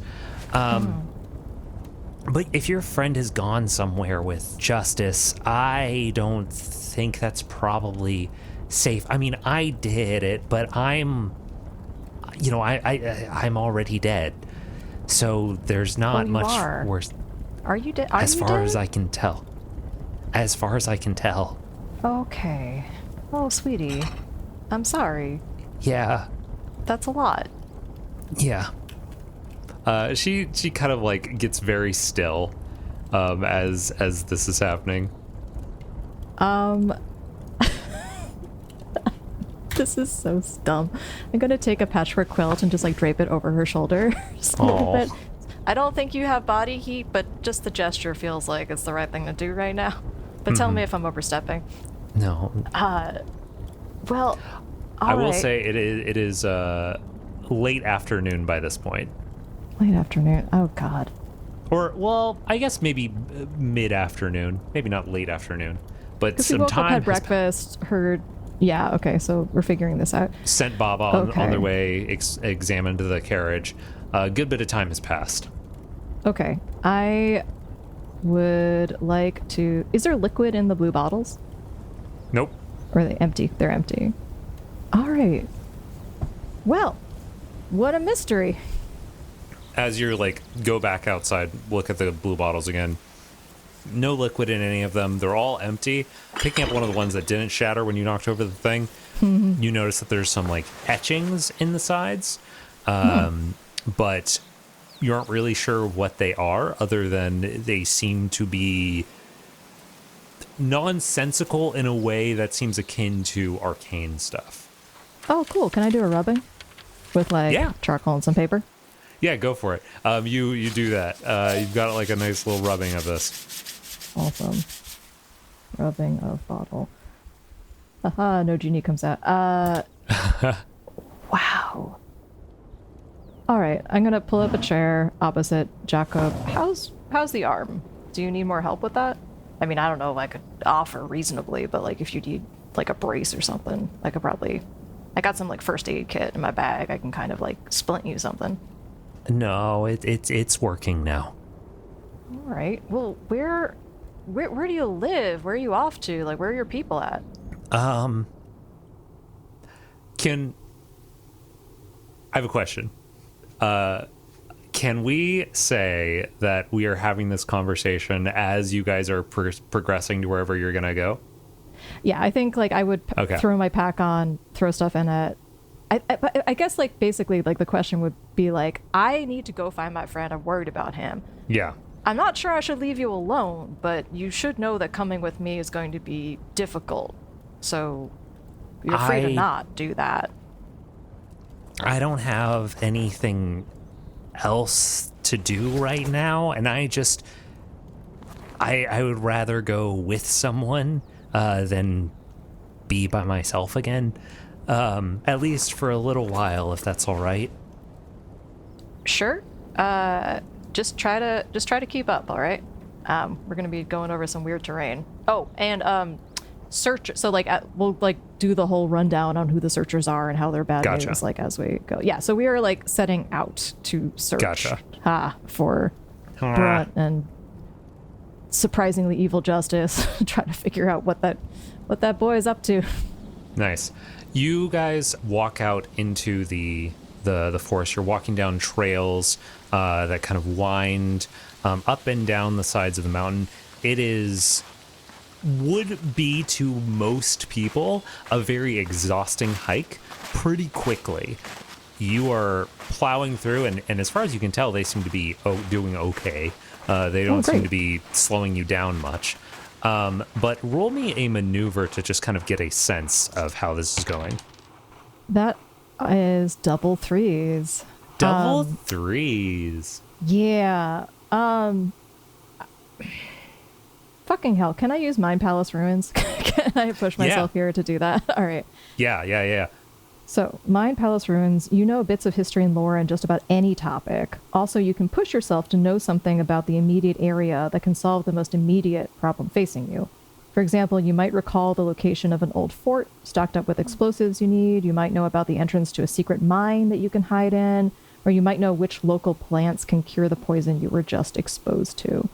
But if your friend has gone somewhere with Justice, I don't think that's probably safe. I mean, I did it, but I'm already dead. So there's not much worse. Are you dead? As far as I can tell. As far as I can tell. Okay. Oh, sweetie. I'm sorry. Yeah. That's a lot. Yeah. She kind of like gets very still as this is happening. This is so dumb. I'm gonna take a patchwork quilt and just like drape it over her shoulder just a little bit. I don't think you have body heat, but just the gesture feels like it's the right thing to do right now. But tell me if I'm overstepping. No. Well, I will say it is late afternoon by this point. Late afternoon. Oh God. Or, well, I guess maybe mid-afternoon. Maybe not late afternoon. But some we woke time up, had breakfast, heard... Yeah, okay, so we're figuring this out. Sent Bob on their way, examined the carriage. A good bit of time has passed. Okay. I would like to... Is there liquid in the blue bottles? Nope. Or are they empty? They're empty. All right. Well, what a mystery. As you go back outside, look at the blue bottles again. No liquid in any of them. They're all empty. Picking up one of the ones that didn't shatter when you knocked over the thing, you notice that there's some etchings in the sides, but you aren't really sure what they are, other than they seem to be nonsensical in a way that seems akin to arcane stuff. Oh, cool. Can I do a rubbing with charcoal and some paper? Yeah, go for it. You do that. You've got a nice little rubbing of this. Awesome. Rubbing of bottle. Haha, no genie comes out. Wow. All right, I'm gonna pull up a chair opposite Jacob. How's the arm? Do you need more help with that? I mean, I don't know if I could offer reasonably, but if you need a brace or something, I could probably... I got some first aid kit in my bag. I can kind of splint you something. No, it's working now. All right. Well, where do you live? Where are you off to? Where are your people at? I have a question. Can we say that we are having this conversation as you guys are progressing to wherever you're gonna go? Yeah, I think I would throw my pack on, throw stuff in it, I guess like basically like the question would be like, I need to go find my friend. I'm worried about him. Yeah. I'm not sure I should leave you alone, but you should know that coming with me is going to be difficult. So you're free to not do that. I don't have anything else to do right now, and I would rather go with someone than be by myself again. At least for a little while, if that's all right. Sure. Just try to keep up, all right? We're gonna be going over some weird terrain. Oh, and search. So like we'll like do the whole rundown on who the searchers are and how they're bad news like as we go. Yeah. So we are like setting out to search for Brunt and surprisingly evil justice. Trying to figure out what that boy is up to. Nice. You guys walk out into the forest. You're walking down trails that kind of wind up and down the sides of the mountain. It would be to most people a very exhausting hike pretty quickly. You are plowing through, and as far as you can tell, they seem to be doing okay. They don't seem to be slowing you down much. But roll me a maneuver to just kind of get a sense of how this is going. That is double threes. Double threes. Yeah. Fucking hell. Can I use Mind Palace Ruins? Can I push myself here to do that? All right. Yeah. So, Mind Palace Ruins, you know bits of history and lore on just about any topic. Also, you can push yourself to know something about the immediate area that can solve the most immediate problem facing you. For example, you might recall the location of an old fort stocked up with explosives you need. You might know about the entrance to a secret mine that you can hide in. Or you might know which local plants can cure the poison you were just exposed to.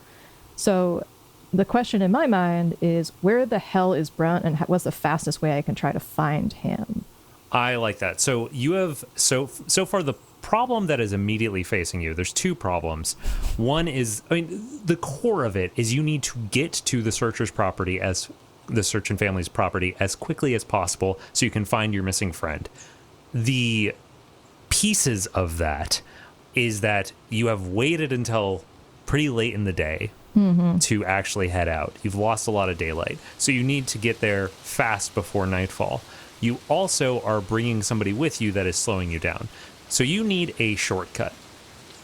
So, the question in my mind is, where the hell is Brunt, and what's the fastest way I can try to find him? I like that. So you have so far the problem that is immediately facing you. There's two problems. One is, the core of it is you need to get to the searcher's property, as the search and family's property, as quickly as possible so you can find your missing friend. The pieces of that is that you have waited until pretty late in the day to actually head out. You've lost a lot of daylight, so you need to get there fast before nightfall. You also are bringing somebody with you that is slowing you down, so you need a shortcut.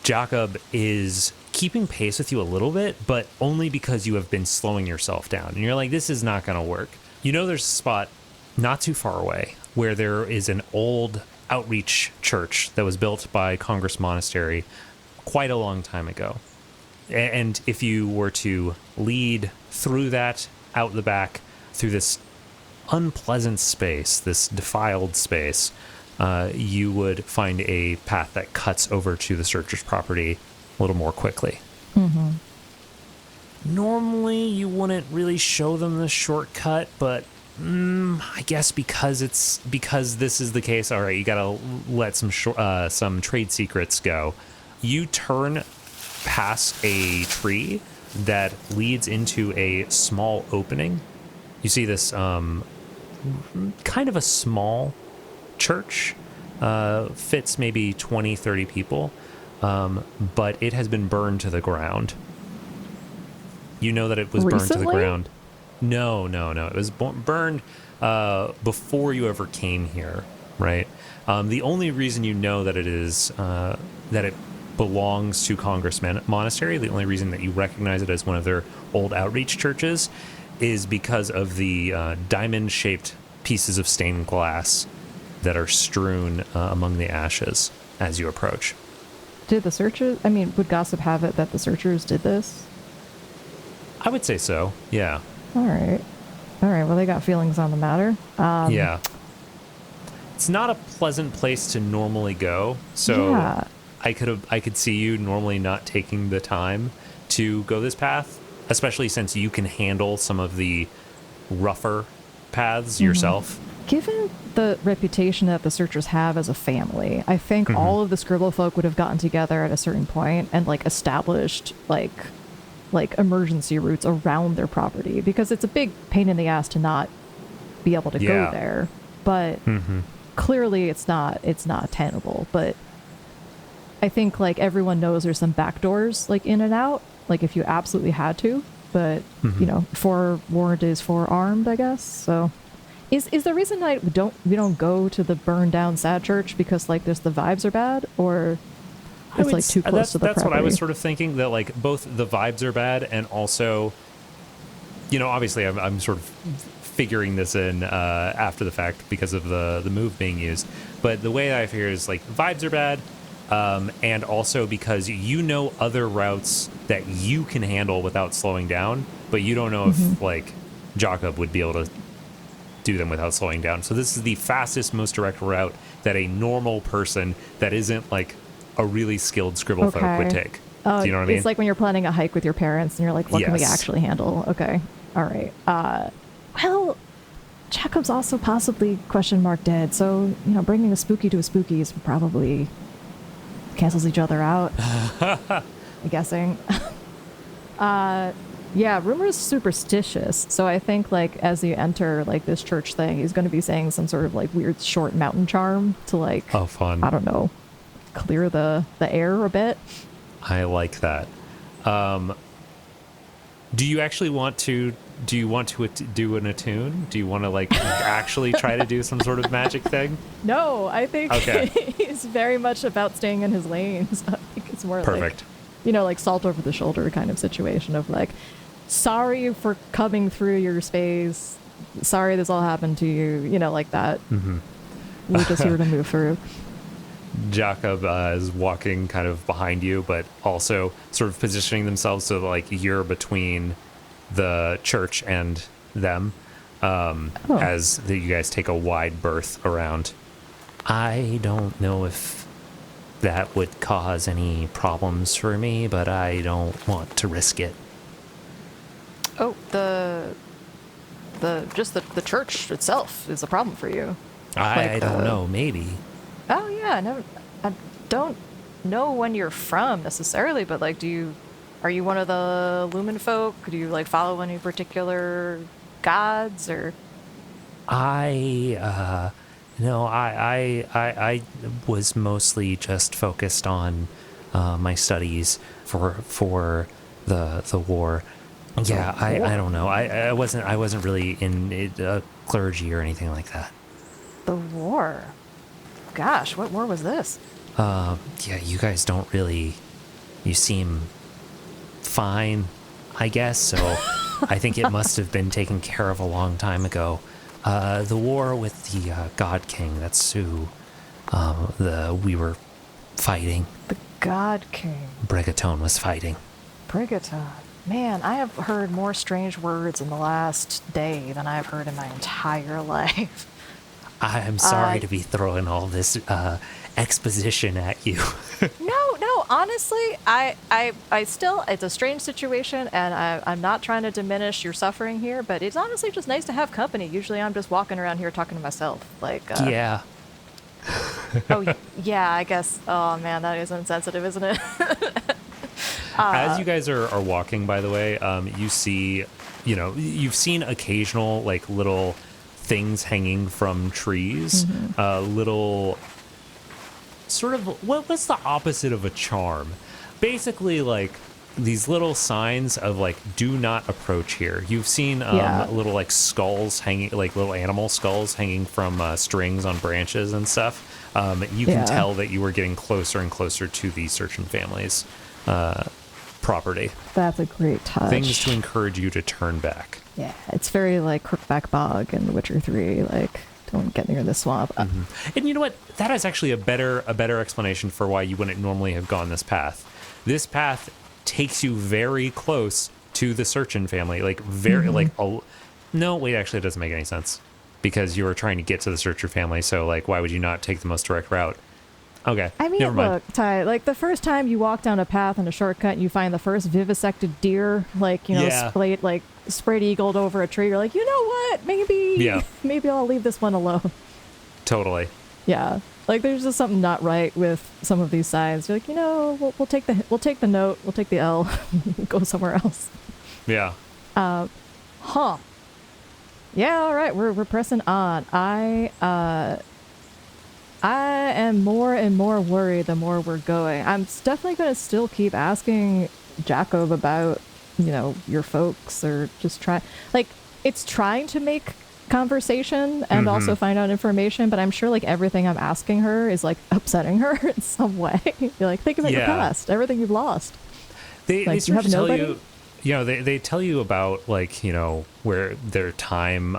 Jacob is keeping pace with you a little bit, but only because you have been slowing yourself down, and you're like, this is not going to work. You know, there's a spot not too far away where there is an old outreach church that was built by Congress Monastery quite a long time ago. And if you were to lead through that, out the back, through this unpleasant space, this defiled space, you would find a path that cuts over to the searcher's property a little more quickly. Normally, you wouldn't really show them the shortcut, but I guess because this is the case, all right, you gotta let some trade secrets go. You turn past a tree that leads into a small opening. You see this kind of a small church, fits maybe 20, 30 people, but it has been burned to the ground. You know that it was burned to the ground. No. It was burned before you ever came here, right? The only reason you know that it is that it belongs to Congress Monastery, the only reason that you recognize it as one of their old outreach churches, is because of the diamond-shaped pieces of stained glass that are strewn among the ashes as you approach. Did the searchers, would gossip have it that the searchers did this? I would say so, yeah. All right, well, they got feelings on the matter. Yeah. It's not a pleasant place to normally go, so yeah. I could see you normally not taking the time to go this path, especially since you can handle some of the rougher paths yourself. Given the reputation that the searchers have as a family, I think all of the scribble folk would have gotten together at a certain point and like established like emergency routes around their property, because it's a big pain in the ass to not be able to go there. But clearly it's not tenable, but I think like everyone knows there's some back doors like in and out, like if you absolutely had to, but you know, forewarned is forearmed, I guess. So is the reason we don't go to the burned down sad church because like the vibes are bad, or it's like too close to the that's property? what I was sort of thinking, that like both the vibes are bad and also, you know, obviously I'm sort of figuring this in after the fact because of the move being used, but the way I figure is like vibes are bad, and also because you know other routes that you can handle without slowing down, but you don't know if like Jakob would be able to do them without slowing down. So this is the fastest, most direct route that a normal person that isn't like a really skilled scribble folk would take. Do you know what I mean? It's like when you're planning a hike with your parents and you're like, what can we Yes. actually handle? Okay. All right. Well, Jacob's also possibly dead. So, you know, bringing a spooky to a spooky is probably cancels each other out. I'm guessing. Yeah, Rumor is superstitious. So I think like as you enter like this church thing, he's going to be saying some sort of like weird short mountain charm to like, Oh, fun. I don't know, clear the air a bit. I like that. Do you actually want to do an attune? Do you want to like actually try to do some sort of magic thing? No, I think Okay. he's very much about staying in his lane. So I think it's more Perfect. like, you know, like salt over the shoulder kind of situation of like, sorry for coming through your space. Sorry this all happened to you. You know, like that. We're just here to move through. Jakob is walking kind of behind you, but also sort of positioning themselves so that, like, you're between the church and them, as you guys take a wide berth around. I don't know if that would cause any problems for me, but I don't want to risk it. Oh, the church itself is a problem for you. I don't know, maybe. Oh yeah, no, I don't know when you're from necessarily, but like, are you one of the Lumen folk? Do you like follow any particular gods or? No, I was mostly just focused on my studies for the war. Yeah, I don't know. I wasn't really in clergy or anything like that. The war. Gosh, what war was this? Yeah, you guys don't really. You seem fine, I guess. So I think it must have been taken care of a long time ago. The war with the God King. That's who we were fighting. The God King. Brigatone was fighting. Brigaton. Man, I have heard more strange words in the last day than I've heard in my entire life. I'm sorry to be throwing all this exposition at you. No, honestly, I still, it's a strange situation, and I'm not trying to diminish your suffering here, but it's honestly just nice to have company. Usually I'm just walking around here talking to myself. Like, Yeah. oh, yeah, I guess. Oh, man, that is insensitive, isn't it? As you guys are walking, by the way, you see, you've seen occasional like little things hanging from trees, little sort of, what's the opposite of a charm? Basically, like these little signs of like, do not approach here. You've seen little like skulls hanging, like little animal skulls hanging from strings on branches and stuff. You can tell that you were getting closer and closer to the Searchin family's property. That's a great touch. Things to encourage you to turn back. Yeah, it's very like Crookback Bog in The Witcher 3, like, don't get near the swamp. And you know what? That is actually a better explanation for why you wouldn't normally have gone this path. This path takes you very close to the Searchin family, like very no, wait, actually it doesn't make any sense because you were trying to get to the Searcher family, so like why would you not take the most direct route? Okay, I mean, never mind. look, Ty, like the first time you walk down a path and a shortcut and you find the first vivisected deer, like, spread eagled over a tree, you're like, you know what? Maybe I'll leave this one alone. Totally. Yeah. Like there's just something not right with some of these signs. You're like, we'll take the note, we'll take the L, go somewhere else. Yeah. Yeah, all right, we're pressing on. I am more and more worried the more we're going. I'm definitely going to still keep asking Jacob about, your folks, or just it's trying to make conversation and also find out information, but I'm sure like everything I'm asking her is like upsetting her in some way. You're like, think about your past, everything you've lost. They you have nobody? They tell you about like, where their time,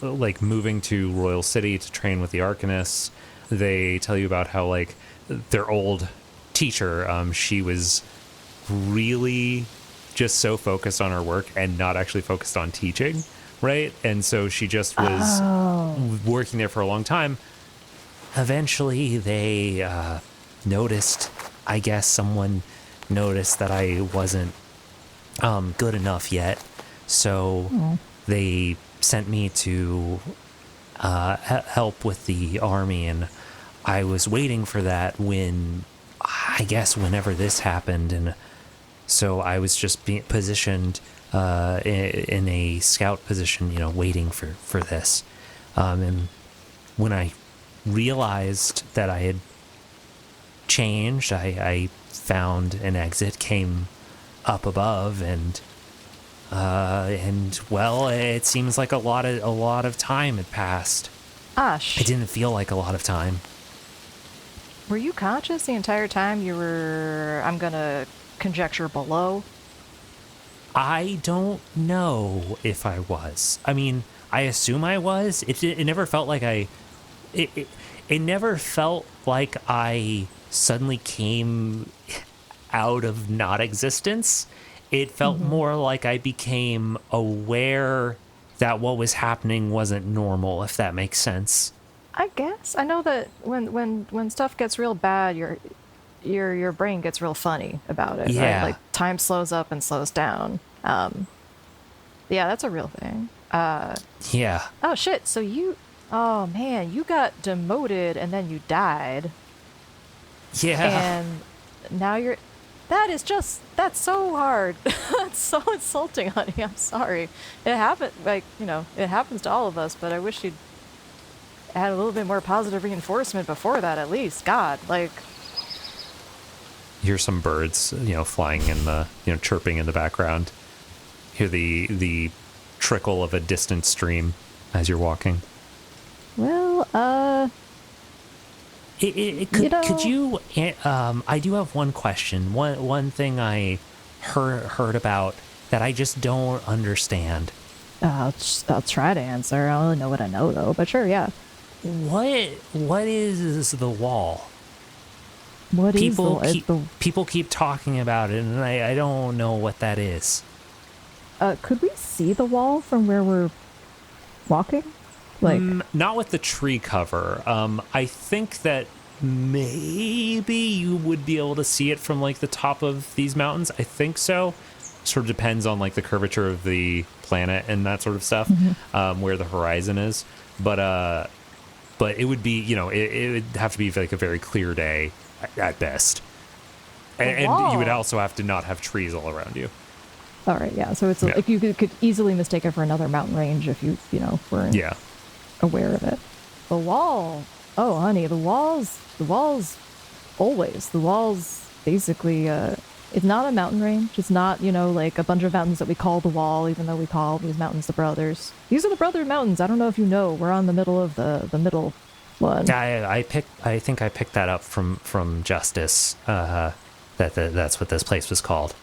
like moving to Royal City to train with the Arcanists. They tell you about how like their old teacher, she was really just so focused on her work and not actually focused on teaching, right? And so she just was working there for a long time. Eventually they noticed, I guess someone noticed that I wasn't good enough yet, so they sent me to help with the army, and I was waiting for that when, I guess, whenever this happened, and so I was just being positioned in a scout position, waiting for this, and when I realized that I had changed, I found an exit, came up above, and well, it seems like a lot of time had passed. Ash, It didn't feel like a lot of time. were you conscious the entire time you were, I'm gonna conjecture, below? I don't know if I was. I mean, I assume I was. It never felt like it never felt like I suddenly came out of not existence. It felt more like I became aware that what was happening wasn't normal, if that makes sense. I guess. I know that when stuff gets real bad, your brain gets real funny about it. Yeah. Right? Like time slows up and slows down. Yeah, that's a real thing. Yeah. Oh shit, so oh man, you got demoted and then you died. Yeah. And now that's so hard. That's so insulting, honey. I'm sorry. It happened, it happens to all of us, but I wish you'd had a little bit more positive reinforcement before that, at least. God, Hear some birds, flying in the, chirping in the background. Hear the trickle of a distant stream as you're walking. well, Could you? I do have one question. One thing I heard about that I just don't understand. I'll try to answer. I only know what I know, though. But sure, yeah. What is the wall? What is People keep talking about it, and I don't know what that is. Could we see the wall from where we're walking? Not with the tree cover. I think that maybe you would be able to see it from like the top of these mountains. I think so. Sort of depends on like the curvature of the planet and that sort of stuff, where the horizon is. But it would be, it would have to be like a very clear day at best. And you would also have to not have trees all around you. All right, yeah. So it's like you could easily mistake it for another mountain range if you weren't aware of it. The wall. Oh, honey, the walls basically, it's not a mountain range. It's not, like a bunch of mountains that we call the wall, even though we call these mountains the brothers. These are the brother mountains. I don't know if you know. We're on the middle of the middle one. I think I picked that up from Justice. That's what this place was called.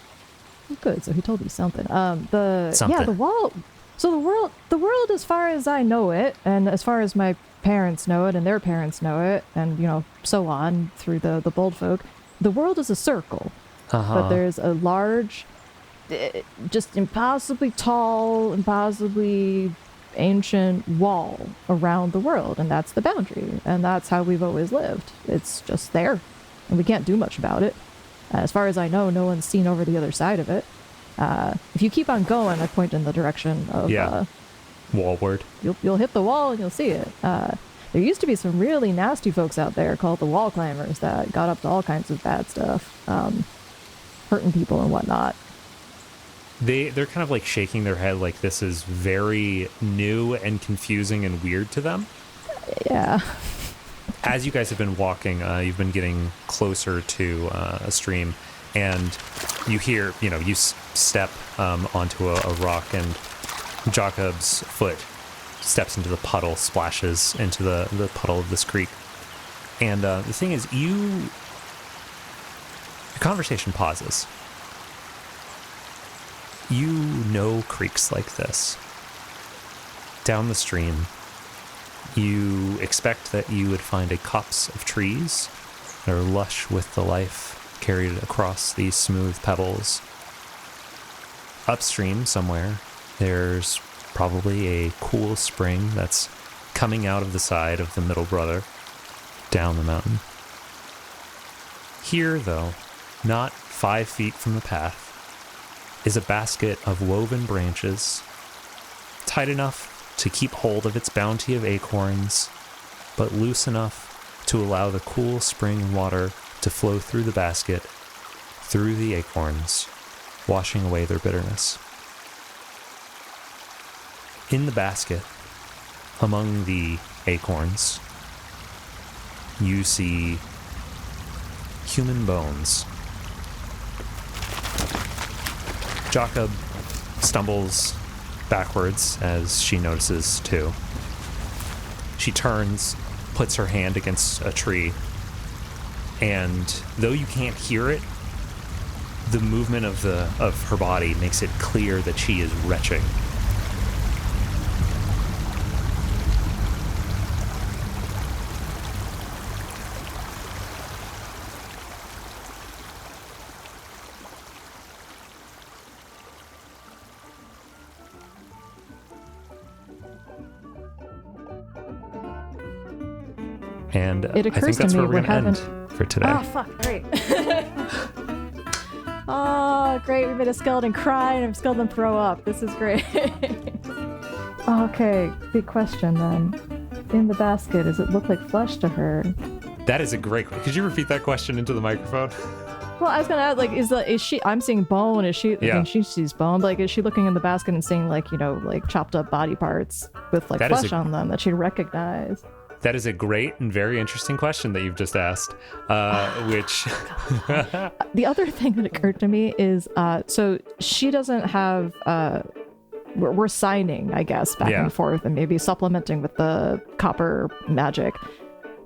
Good. So he told you something. Something. The wall. So the world, as far as I know it, and as far as my parents know it, and their parents know it, and so on through the bold folk, the world is a circle. But there's a large, just impossibly tall, impossibly ancient wall around the world, and that's the boundary, and that's how we've always lived. It's just there, and we can't do much about it. As far as I know, no one's seen over the other side of it. If you keep on going, I point in the direction of wallward. You'll hit the wall and you'll see it. There used to be some really nasty folks out there called the wall climbers that got up to all kinds of bad stuff, hurting people and whatnot. They're kind of like shaking their head like this is very new and confusing and weird to them. Yeah. As you guys have been walking, you've been getting closer to a stream, and you hear, you step onto a rock, and Jacob's foot steps into the puddle, splashes into the puddle of this creek. And the thing is, your conversation pauses. You know creeks like this. Down the stream, you expect that you would find a copse of trees that are lush with the life carried across these smooth pebbles. Upstream somewhere, there's probably a cool spring that's coming out of the side of the middle brother down the mountain. Here, though, not 5 feet from the path, is a basket of woven branches, tight enough to keep hold of its bounty of acorns, but loose enough to allow the cool spring water to flow through the basket, through the acorns, washing away their bitterness. In the basket, among the acorns, you see human bones. Jacob stumbles backwards as she notices too. She turns, puts her hand against a tree, and though you can't hear it, the movement of her body makes it clear that she is retching. And It I think occurs to that's me where we're we're going to having- end for today. Oh, fuck, great. Oh, great. We made a skeleton cry and a skeleton throw up. This is great. Okay, big question then. In the basket, does it look like flesh to her? That is a great question. Could you repeat that question into the microphone? Well, I was gonna add, like, is she? I'm seeing bone. Is she? Yeah. I think she sees bone. But, like, is she looking in the basket and seeing, like, like chopped up body parts with like That is flesh on them that she'd recognize? That is a great and very interesting question that you've just asked, which... The other thing that occurred to me is, so she doesn't have. We're signing, I guess, back Yeah. and forth, and maybe supplementing with the copper magic.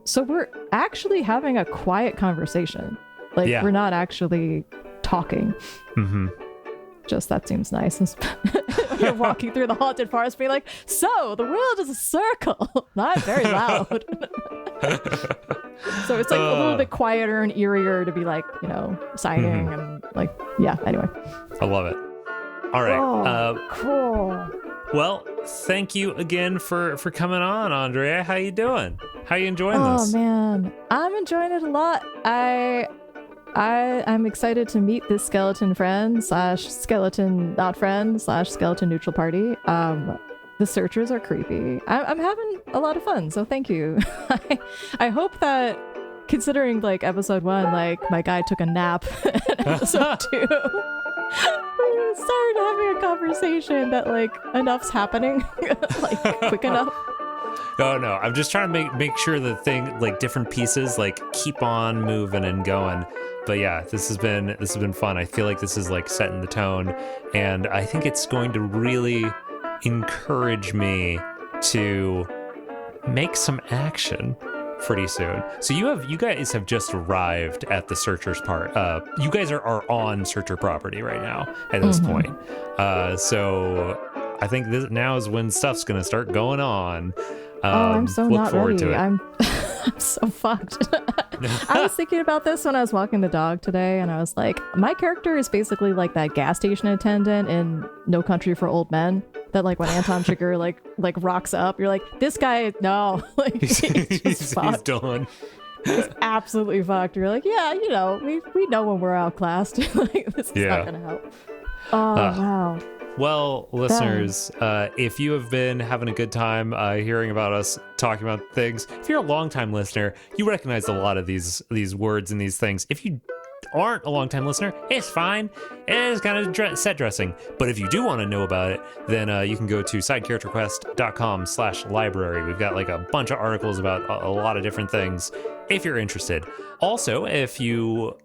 So we're actually having a quiet conversation. Like, Yeah. we're not actually talking. Mm-hmm. Just that seems nice. You're walking through the haunted forest, being like, "So the world is a circle." Not very loud. So it's like a little bit quieter and eerier to be like, signing and like, yeah. Anyway. I love it. All right. Cool. Well, thank you again for coming on, Andrea. How you doing? How you enjoying this? Oh man, I'm enjoying it a lot. I'm excited to meet this skeleton friend / skeleton not friend / skeleton neutral party. The searchers are creepy. I'm having a lot of fun, so thank you. I hope that, considering like episode 1, like my guy took a nap, and episode 2, we started having a conversation that like enough's happening, like quick enough. Oh no, I'm just trying to make sure the thing, like different pieces, like keep on moving and going. But yeah, this has been fun. I feel like this is like setting the tone, and I think it's going to really encourage me to make some action pretty soon. So you guys have just arrived at the searchers part. You guys are on searcher property right now at this point. So I think this now is when stuff's gonna start going on. I'm so look not forward ready. to it. I'm so fucked. I was thinking about this when I was walking the dog today, and I was like, my character is basically like that gas station attendant in No Country for Old Men. That like when Anton Chigurh like rocks up, you're like, this guy, no, like he's he's done. He's absolutely fucked. You're like, yeah, we know when we're outclassed. Like, this is not gonna help. Oh wow. Well, listeners, if you have been having a good time hearing about us talking about things, if you're a longtime listener, you recognize a lot of these words and these things. If you aren't a longtime listener, it's fine. It's kind of set dressing. But if you do want to know about it, then you can go to sidecharacterquest.com/library. We've got like a bunch of articles about a lot of different things if you're interested. Also,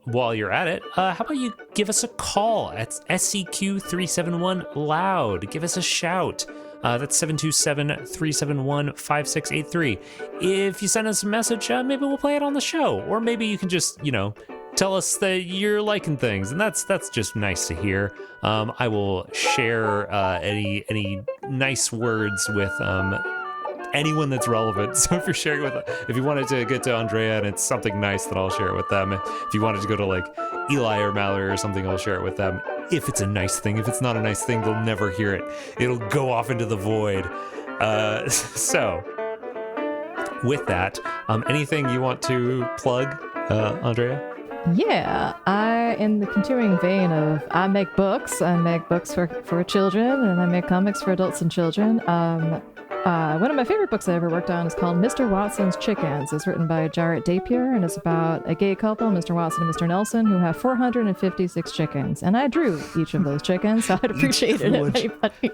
while you're at it, how about you give us a call at SCQ-371-LOUD. Give us a shout. That's 727-371-5683. If you send us a message, maybe we'll play it on the show. Or maybe you can just, tell us that you're liking things, and that's just nice to hear. I will share any nice words with anyone that's relevant. So if you're sharing if you wanted to get to Andrea and it's something nice, then I'll share it with them. If you wanted to go to like Eli or Mallory or something, I'll share it with them. If it's a nice thing. If it's not a nice thing, they'll never hear it. It'll go off into the void. So with that, anything you want to plug, Andrea? Yeah, in the continuing vein of I make books for children, and I make comics for adults and children. One of my favorite books I ever worked on is called Mr. Watson's Chickens. It's written by Jarrett Dapier, and it's about a gay couple, Mr. Watson and Mr. Nelson, who have 456 chickens. And I drew each of those chickens, so I'd appreciate it if anybody...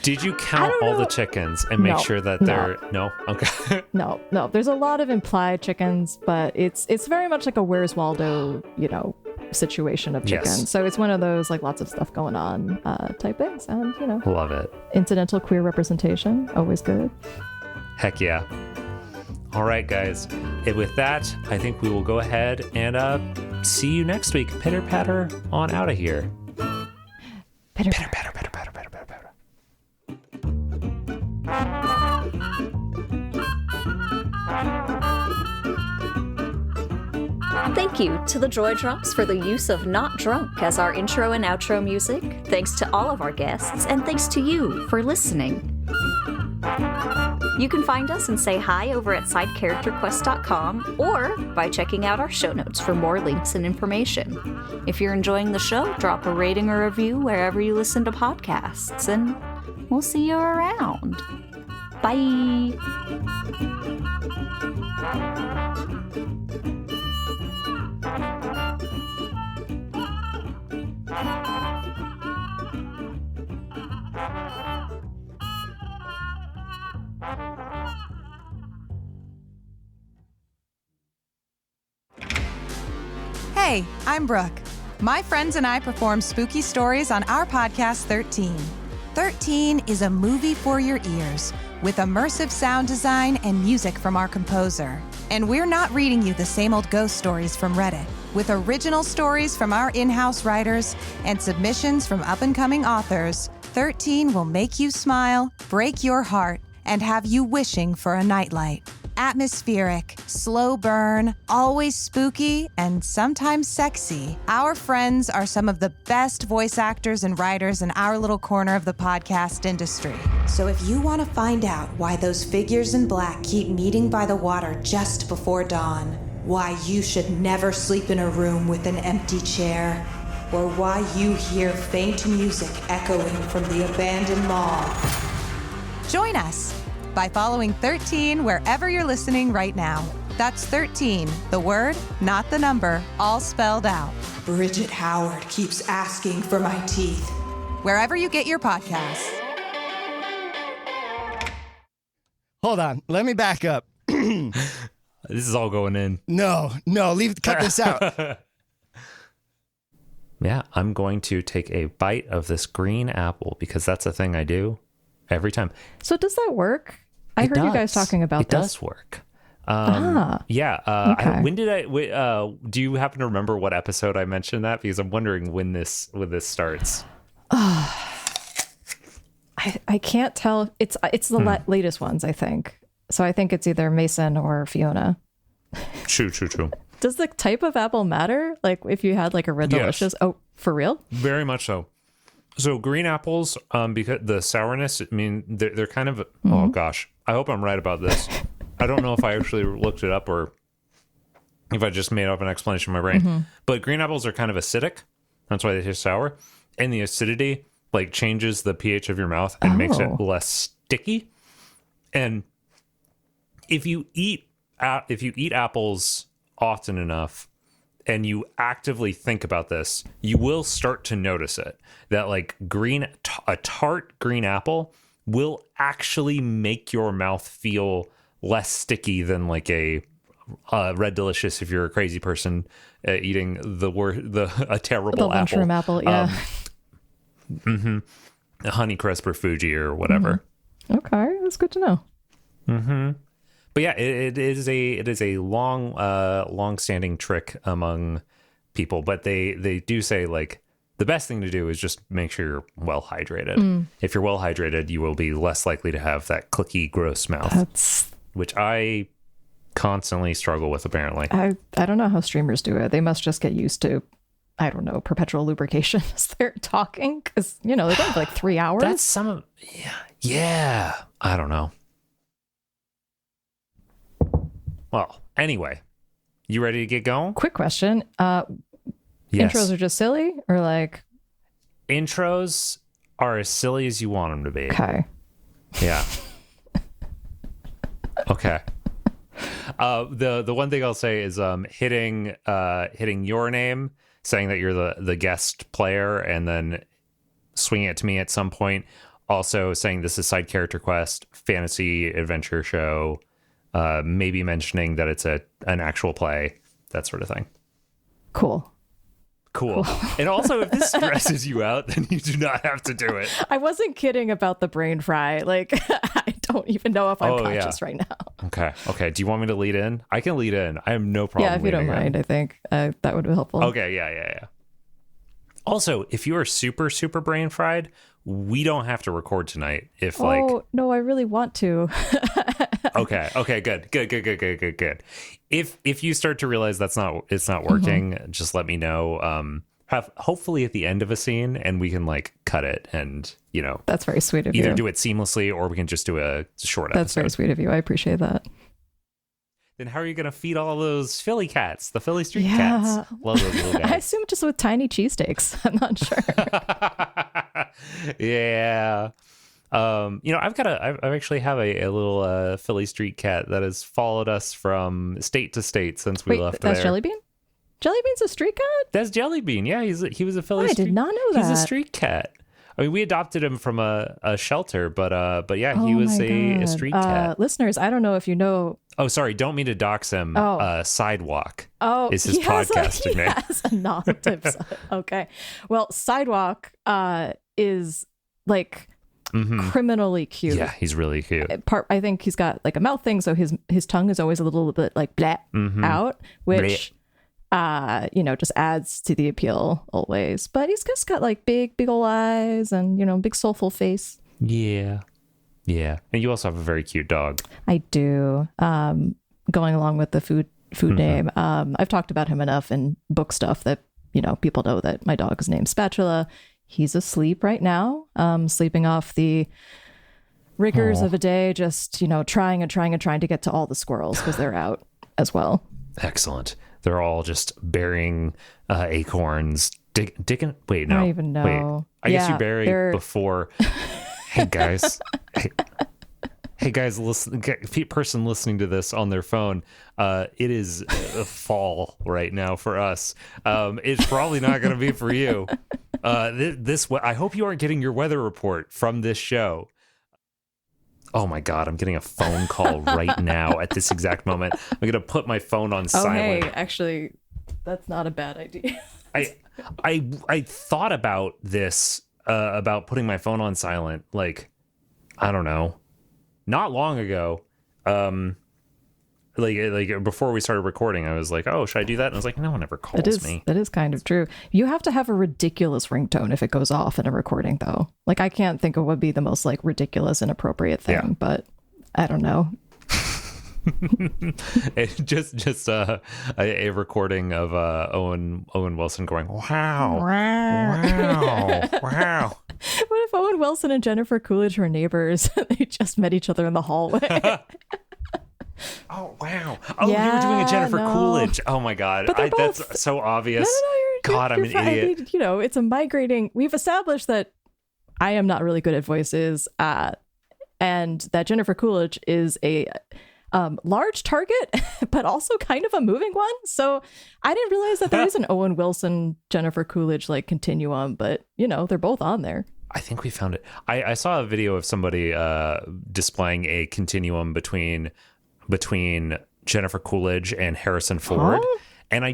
Did you count all the chickens and make sure that they're... No? Okay. No. There's a lot of implied chickens, but it's very much like a Where's Waldo, situation of chickens. Yes. So it's one of those like lots of stuff going on type things, and Love it. incidental queer representation, always good. Heck yeah. All right, guys. And with that, I think we will go ahead and see you next week. Pitter patter on out of here. Pitter Pitter patter, patter, patter, patter, patter, patter. Thank you to the Joy Drops for the use of Not Drunk as our intro and outro music. Thanks to all of our guests, and thanks to you for listening. You can find us and say hi over at sidecharacterquest.com or by checking out our show notes for more links and information. If you're enjoying the show, drop a rating or review wherever you listen to podcasts, and we'll see you around. Bye! Hey, I'm Brooke. My friends and I perform spooky stories on our podcast 13. 13 is a movie for your ears with immersive sound design and music from our composer. And we're not reading you the same old ghost stories from Reddit. With original stories from our in-house writers and submissions from up-and-coming authors, 13 will make you smile, break your heart, and have you wishing for a nightlight. Atmospheric, slow burn, always spooky, and sometimes sexy. Our friends are some of the best voice actors and writers in our little corner of the podcast industry. So if you want to find out why those figures in black keep meeting by the water just before dawn, why you should never sleep in a room with an empty chair, or why you hear faint music echoing from the abandoned mall, join us by following 13 wherever you're listening right now. That's 13, the word, not the number, all spelled out. Bridget Howard keeps asking for my teeth. Wherever you get your podcasts. Hold on, let me back up. This is all going in. No, cut this out. Yeah, I'm going to take a bite of this green apple because that's a thing I do every time. So does that work? I heard you guys talking about it. It this. does work. Okay. When did I? Do you happen to remember what episode I mentioned that? Because I'm wondering when this starts. I can't tell. It's the latest ones, I think. So I think it's either Mason or Fiona. True. Does the type of apple matter? Like if you had like a Red Delicious? Oh, for real? Very much so. So green apples, because the sourness, I mean, they're kind of, oh gosh, I hope I'm right about this. I don't know if I actually looked it up or if I just made up an explanation in my brain. But green apples are kind of acidic. That's why they taste sour. And the acidity like changes the pH of your mouth and makes it less sticky. And if you eat apples often enough, and you actively think about this, you will start to notice it. That like a tart green apple will actually make your mouth feel less sticky than like a Red Delicious if you're a crazy person eating a terrible The lunchroom apple, yeah. Honeycrisp or Fuji or whatever. Okay, that's good to know. But yeah, it is a long-standing trick among people. But they do say like the best thing to do is just make sure you're well hydrated. If you're well hydrated, you will be less likely to have that clicky, gross mouth, which I constantly struggle with. Apparently, I don't know how streamers do it. They must just get used to, I don't know, perpetual lubrication as they're talking, because they're going for like 3 hours. That's some of yeah. I don't know. Well, anyway, you ready to get going? Quick question. Yes. Intros are just silly, or like intros are as silly as you want them to be. Okay. Yeah. Okay. The one thing I'll say is hitting your name, saying that you're the guest player, and then swinging it to me at some point. Also saying this is side character quest, fantasy adventure show. Maybe mentioning that it's an actual play, that sort of thing. Cool. And also, if this stresses you out, then you do not have to do it. I wasn't kidding about the brain fry. Like, I don't even know if I'm conscious right now. Okay. Do you want me to lead in? I can lead in. I have no problem. Yeah, if you don't mind, I think that would be helpful. Okay, yeah. Also, if you are super, super brain fried, we don't have to record tonight. If no, I really want to. Okay, good. If you start to realize it's not working, just let me know. Hopefully at the end of a scene, and we can like cut it, and that's very sweet of you. Either do it seamlessly, or we can just do a short episode. That's very sweet of you. I appreciate that. Then how are you going to feed all those Philly cats, the Philly street cats? Love those little guys. I assume just with tiny cheesesteaks. I'm not sure. Yeah. I actually have a little Philly street cat that has followed us from state to state since we left there. That's Jellybean? Jellybean's a street cat? That's Jellybean. Yeah, he was a Philly street cat. I did not know that. He's a street cat. I mean, we adopted him from a shelter, but yeah, he was a street cat. Listeners, I don't know if you know. Oh, sorry, don't mean to dox him. Sidewalk. Is his podcasting name. He has a nominative. Okay, well, Sidewalk is like criminally cute. Yeah, he's really cute. I think he's got like a mouth thing, so his tongue is always a little bit like blah out, which. Just adds to the appeal always. But he's just got like big old eyes and, big soulful face. Yeah. And you also have a very cute dog. I do. Going along with the food name, I've talked about him enough in book stuff that, people know that my dog is named Spatula. He's asleep right now, sleeping off the rigors of a day, just, trying to get to all the squirrels because they're out as well. Excellent. They're all just burying acorns. Digging. Wait, no. I don't even know. Wait. I guess you bury before. Hey guys. Hey guys, listen. Person listening to this on their phone. It is a fall right now for us. It's probably not going to be for you. I hope you aren't getting your weather report from this show. Oh my God, I'm getting a phone call right now at this exact moment. I'm going to put my phone on silent. Hey, actually, that's not a bad idea. I thought about this, about putting my phone on silent, like, I don't know, not long ago. Like before we started recording, I was like, oh, should I do that? And I was like, no one ever calls me. That is kind of true. You have to have a ridiculous ringtone if it goes off in a recording, though. Like, I can't think of what would be the most like ridiculous, inappropriate thing, but I don't know. just a recording of Owen Wilson going, wow. What if Owen Wilson and Jennifer Coolidge were neighbors? They just met each other in the hallway. Oh wow! Oh, you were doing a Jennifer Coolidge. Oh my God, that's so obvious. No, God, I'm an idiot. It's a migrating. We've established that I am not really good at voices, and that Jennifer Coolidge is a large target, but also kind of a moving one. So I didn't realize that there is an Owen Wilson, Jennifer Coolidge like continuum, but they're both on there. I think we found it. I saw a video of somebody displaying a continuum between Jennifer Coolidge and Harrison Ford. Huh? And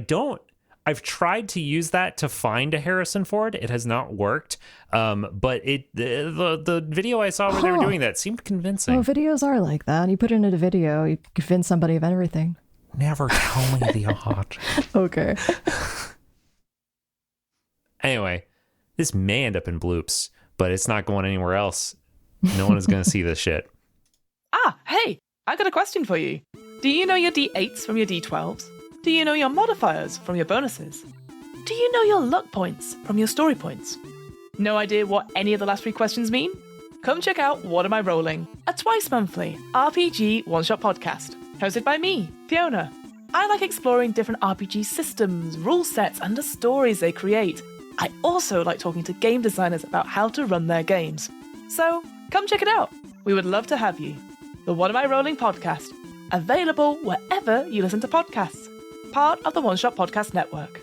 I've tried to use that to find a Harrison Ford. It has not worked. But the video I saw where they were doing that seemed convincing. Oh, videos are like that. You put it in a video, you convince somebody of everything. Never tell me the odd. Okay. Anyway, this may end up in bloops, but it's not going anywhere else. No one is going to see this shit. Hey, I got a question for you. Do you know your D8s from your D12s? Do you know your modifiers from your bonuses? Do you know your luck points from your story points? No idea what any of the last 3 questions mean? Come check out What Am I Rolling? A twice monthly RPG one-shot podcast, hosted by me, Fiona. I like exploring different RPG systems, rule sets, and the stories they create. I also like talking to game designers about how to run their games. So, come check it out. We would love to have you. The What Am I Rolling podcast, available wherever you listen to podcasts. Part of the One Shot Podcast Network.